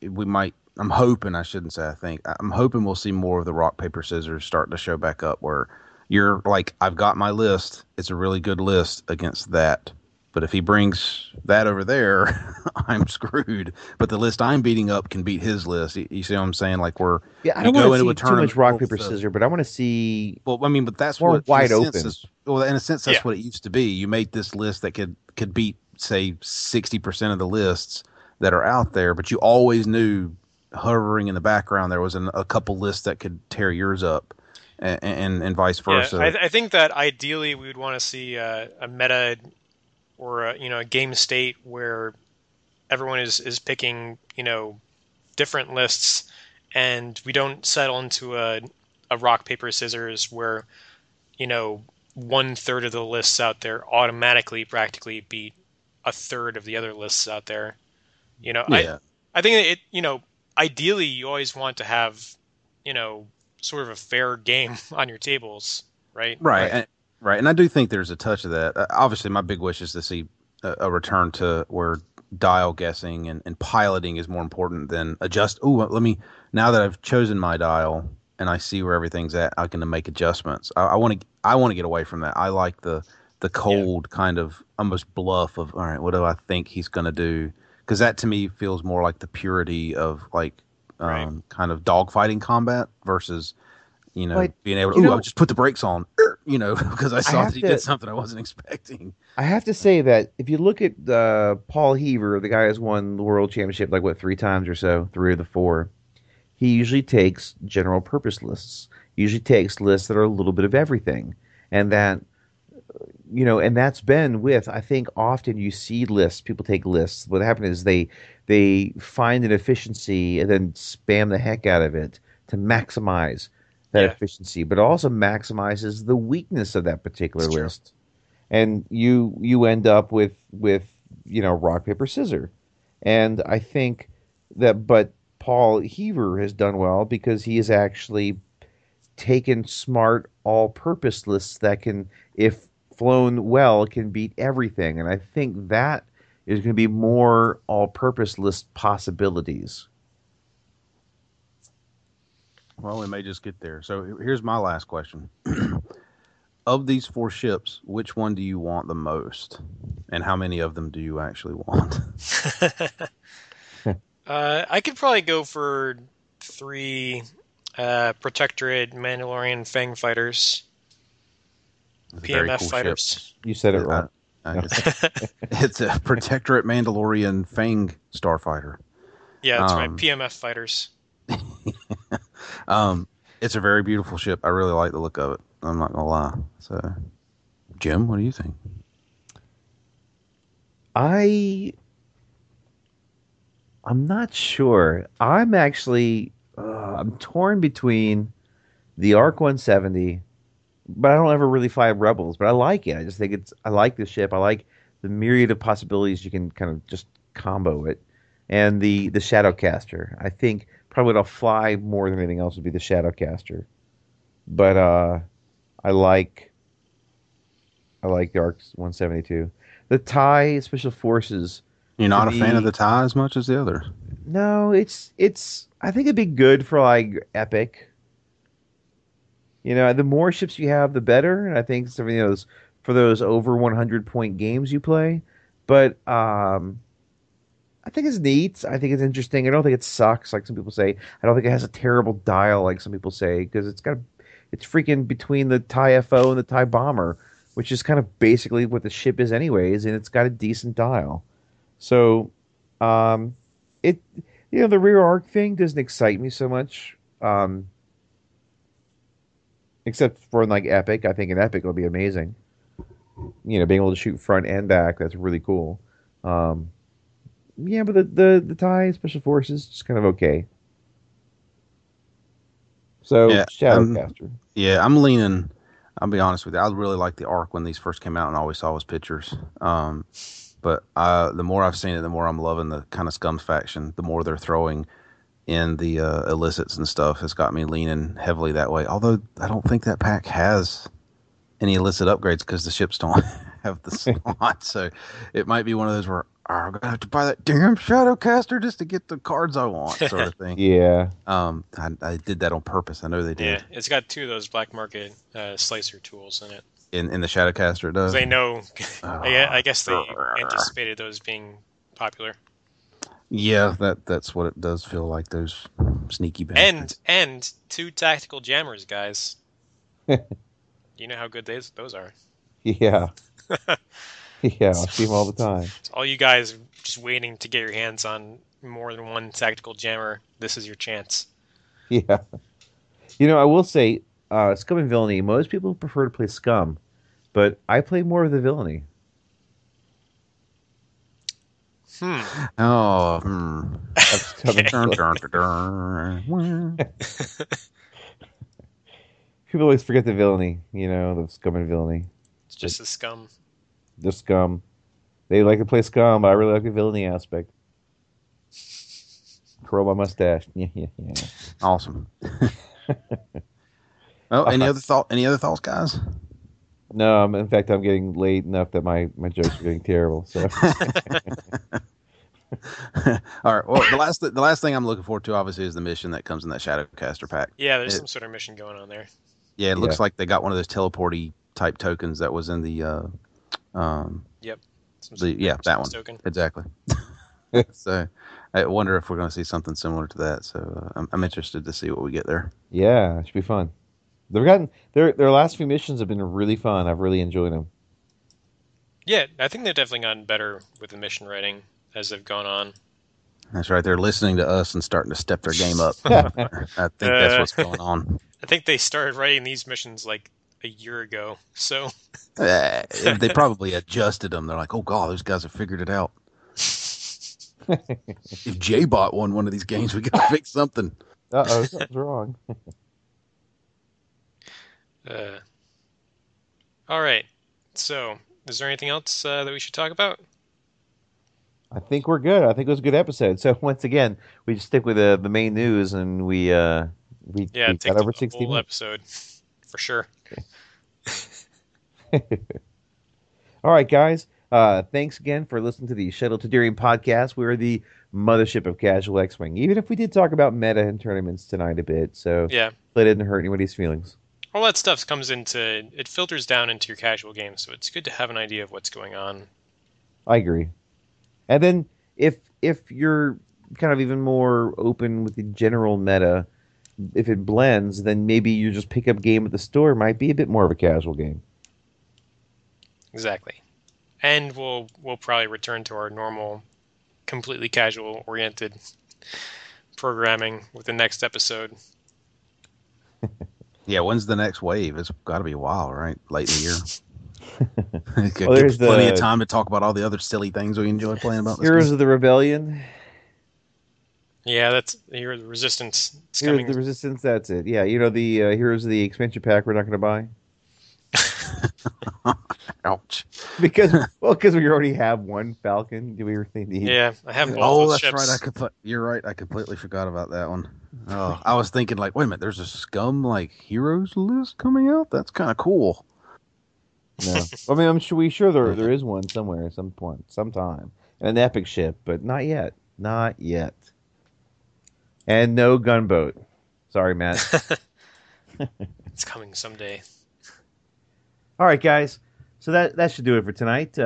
we might. I'm hoping, I shouldn't say I think, I'm hoping we'll see more of the rock, paper, scissors starting to show back up where you're like, I've got my list. It's a really good list against that. But if he brings that over there, I'm screwed. But the list I'm beating up can beat his list. You see what I'm saying? Like I don't want to see too much rock, paper, scissors, but I want to see. Well, I mean, but that's more what wide open. Well, in a sense, that's what it used to be. You made this list that could beat, say, 60% of the lists that are out there, but you always knew, hovering in the background, there was a couple lists that could tear yours up, and vice versa. Yeah, I think that ideally we would want to see a meta or a game state where everyone is picking different lists, and we don't settle into a rock paper scissors where 1/3 of the lists out there automatically practically beat 1/3 of the other lists out there. I think ideally, you always want to have, sort of a fair game on your tables, right? Right. And I do think there's a touch of that. Obviously, my big wish is to see a return to where dial guessing and piloting is more important than now that I've chosen my dial and I see where everything's at, I can make adjustments. I want to get away from that. I like the cold kind of almost bluff of, all right, what do I think he's going to do? Because that to me feels more like the purity of kind of dogfighting combat versus, being able to, I'll just put the brakes on, because I saw that he did something I wasn't expecting. I have to say that if you look at Paul Heaver, the guy who's won the world championship 3 times or so, 3 of the 4, he usually takes general purpose lists. He usually takes lists that are a little bit of everything. And that, and that's been with, I think often you see lists, people take lists. What happens is they find an efficiency and then spam the heck out of it to maximize that efficiency, but it also maximizes the weakness of that particular list. And you end up with rock, paper, scissors. And I think but Paul Heaver has done well because he has actually taken smart all-purpose lists that can, if flown well, can beat everything. And I think that is going to be more all-purpose list possibilities. Well, we may just get there. So here's my last question. Of these 4 ships, which one do you want the most? And how many of them do you actually want? I could probably go for 3 Protectorate Mandalorian Fang fighters. PMF cool fighters. Ship. You said it wrong. It's a Protectorate Mandalorian Fang starfighter. Yeah, that's right. PMF fighters. It's a very beautiful ship. I really like the look of it. I'm not gonna lie. So, Jim, what do you think? I'm not sure. I'm actually I'm torn between the ARC 170, but I don't ever really fly Rebels. But I like it. I just think I like the ship. I like the myriad of possibilities you can kind of just combo it, and the Shadowcaster. I think probably what I'll fly more than anything else would be the Shadowcaster. But I like the ARC 172. The TIE Special Forces. You're not a fan of the TIE as much as the others? No, it's. I think it'd be good for Epic. The more ships you have, the better. And I think some of those for those over 100-point games you play. But I think it's neat. I think it's interesting. I don't think it sucks like some people say. I don't think it has a terrible dial like some people say because it's freaking between the TIE FO and the TIE Bomber, which is kind of basically what the ship is anyways, and it's got a decent dial. So, the rear arc thing doesn't excite me so much. Except for Epic. I think an Epic will be amazing. Being able to shoot front and back, that's really cool. But the TIE Special Forces just kind of okay. So Yeah, Shadowcaster. I'm leaning. I'll be honest with you. I really liked the Ark when these first came out, and all we saw was pictures. But the more I've seen it, the more I'm loving the kind of Scum faction. The more they're throwing in the illicits and stuff has got me leaning heavily that way. Although I don't think that pack has any illicit upgrades because the ships don't have the slot. So it might be one of those where I'm gonna have to buy that damn Shadowcaster just to get the cards I want, sort of thing. Yeah. I did that on purpose. I know they did. Yeah, it's got 2 of those black market slicer tools in it. In the Shadowcaster, it does. They know. I guess they anticipated those being popular. Yeah, that's what it does feel like. Those sneaky bastards. And 2 tactical jammers, guys. You know how good those are. Yeah. Yeah, I see them all the time. So all you guys just waiting to get your hands on more than one tactical jammer, this is your chance. Yeah. I will say, Scum and Villainy, most people prefer to play Scum, but I play more of the Villainy. Oh, People always forget the Villainy, the Scum and Villainy. It's just the Scum. The Scum. They like to play Scum, but I really like the Villainy aspect. Curl my mustache. Yeah. Awesome. Oh, any other thoughts, guys? No, in fact, I'm getting late enough that my jokes are getting terrible. So, all right. Well, the last thing I'm looking forward to, obviously, is the mission that comes in that Shadowcaster pack. Yeah, there's some sort of mission going on there. Yeah, it looks like they got one of those teleporty type tokens that was in the. Yep. That one. Token. Exactly. So, I wonder if we're going to see something similar to that. So, I'm interested to see what we get there. Yeah, it should be fun. They've gotten their last few missions have been really fun. I've really enjoyed them. Yeah, I think they've definitely gotten better with the mission writing as they've gone on. That's right. They're listening to us and starting to step their game up. I think that's what's going on. I think they started writing these missions like a year ago. So they probably adjusted them. They're like, "Oh God, those guys have figured it out." If J-Bot won one of these games, we got to fix something. Something's wrong. All right. So, is there anything else that we should talk about? I think we're good. I think it was a good episode. So once again, we just stick with the main news, and we got over 60 whole minutes. Episode for sure. All right, guys. Thanks again for listening to the Shuttle Tydirium Podcast. We're the mothership of casual X-Wing, even if we did talk about meta and tournaments tonight a bit. So yeah, that didn't hurt anybody's feelings. All that stuff it filters down into your casual game, so it's good to have an idea of what's going on. I agree. And then if you're kind of even more open with the general meta, if it blends, then maybe you just pick up game at the store might be a bit more of a casual game. Exactly. And we'll probably return to our normal, completely casual oriented programming with the next episode. Yeah, when's the next wave? It's got to be a while, right? Late in the year. Well, there's plenty of time to talk about all the other silly things we enjoy playing about. Heroes of the Rebellion. Yeah, that's Heroes of the Resistance. Heroes of the Resistance, that's it. Yeah, the Heroes of the expansion pack we're not going to buy. Ouch. Because we already have one Falcon. Do we really need? Yeah, I have both those ships. Right. You're right. I completely forgot about that one. Oh, I was thinking like, wait a minute. There's a Scum Heroes list coming out. That's kind of cool. No, I mean, I'm sure there is one somewhere at some point, sometime, an epic ship, but not yet. Not yet. And no gunboat. Sorry, Matt. It's coming someday. All right, guys. So that should do it for tonight.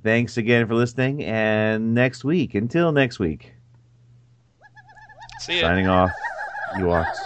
Thanks again for listening. And until next week. See ya. Signing off, Ewoks.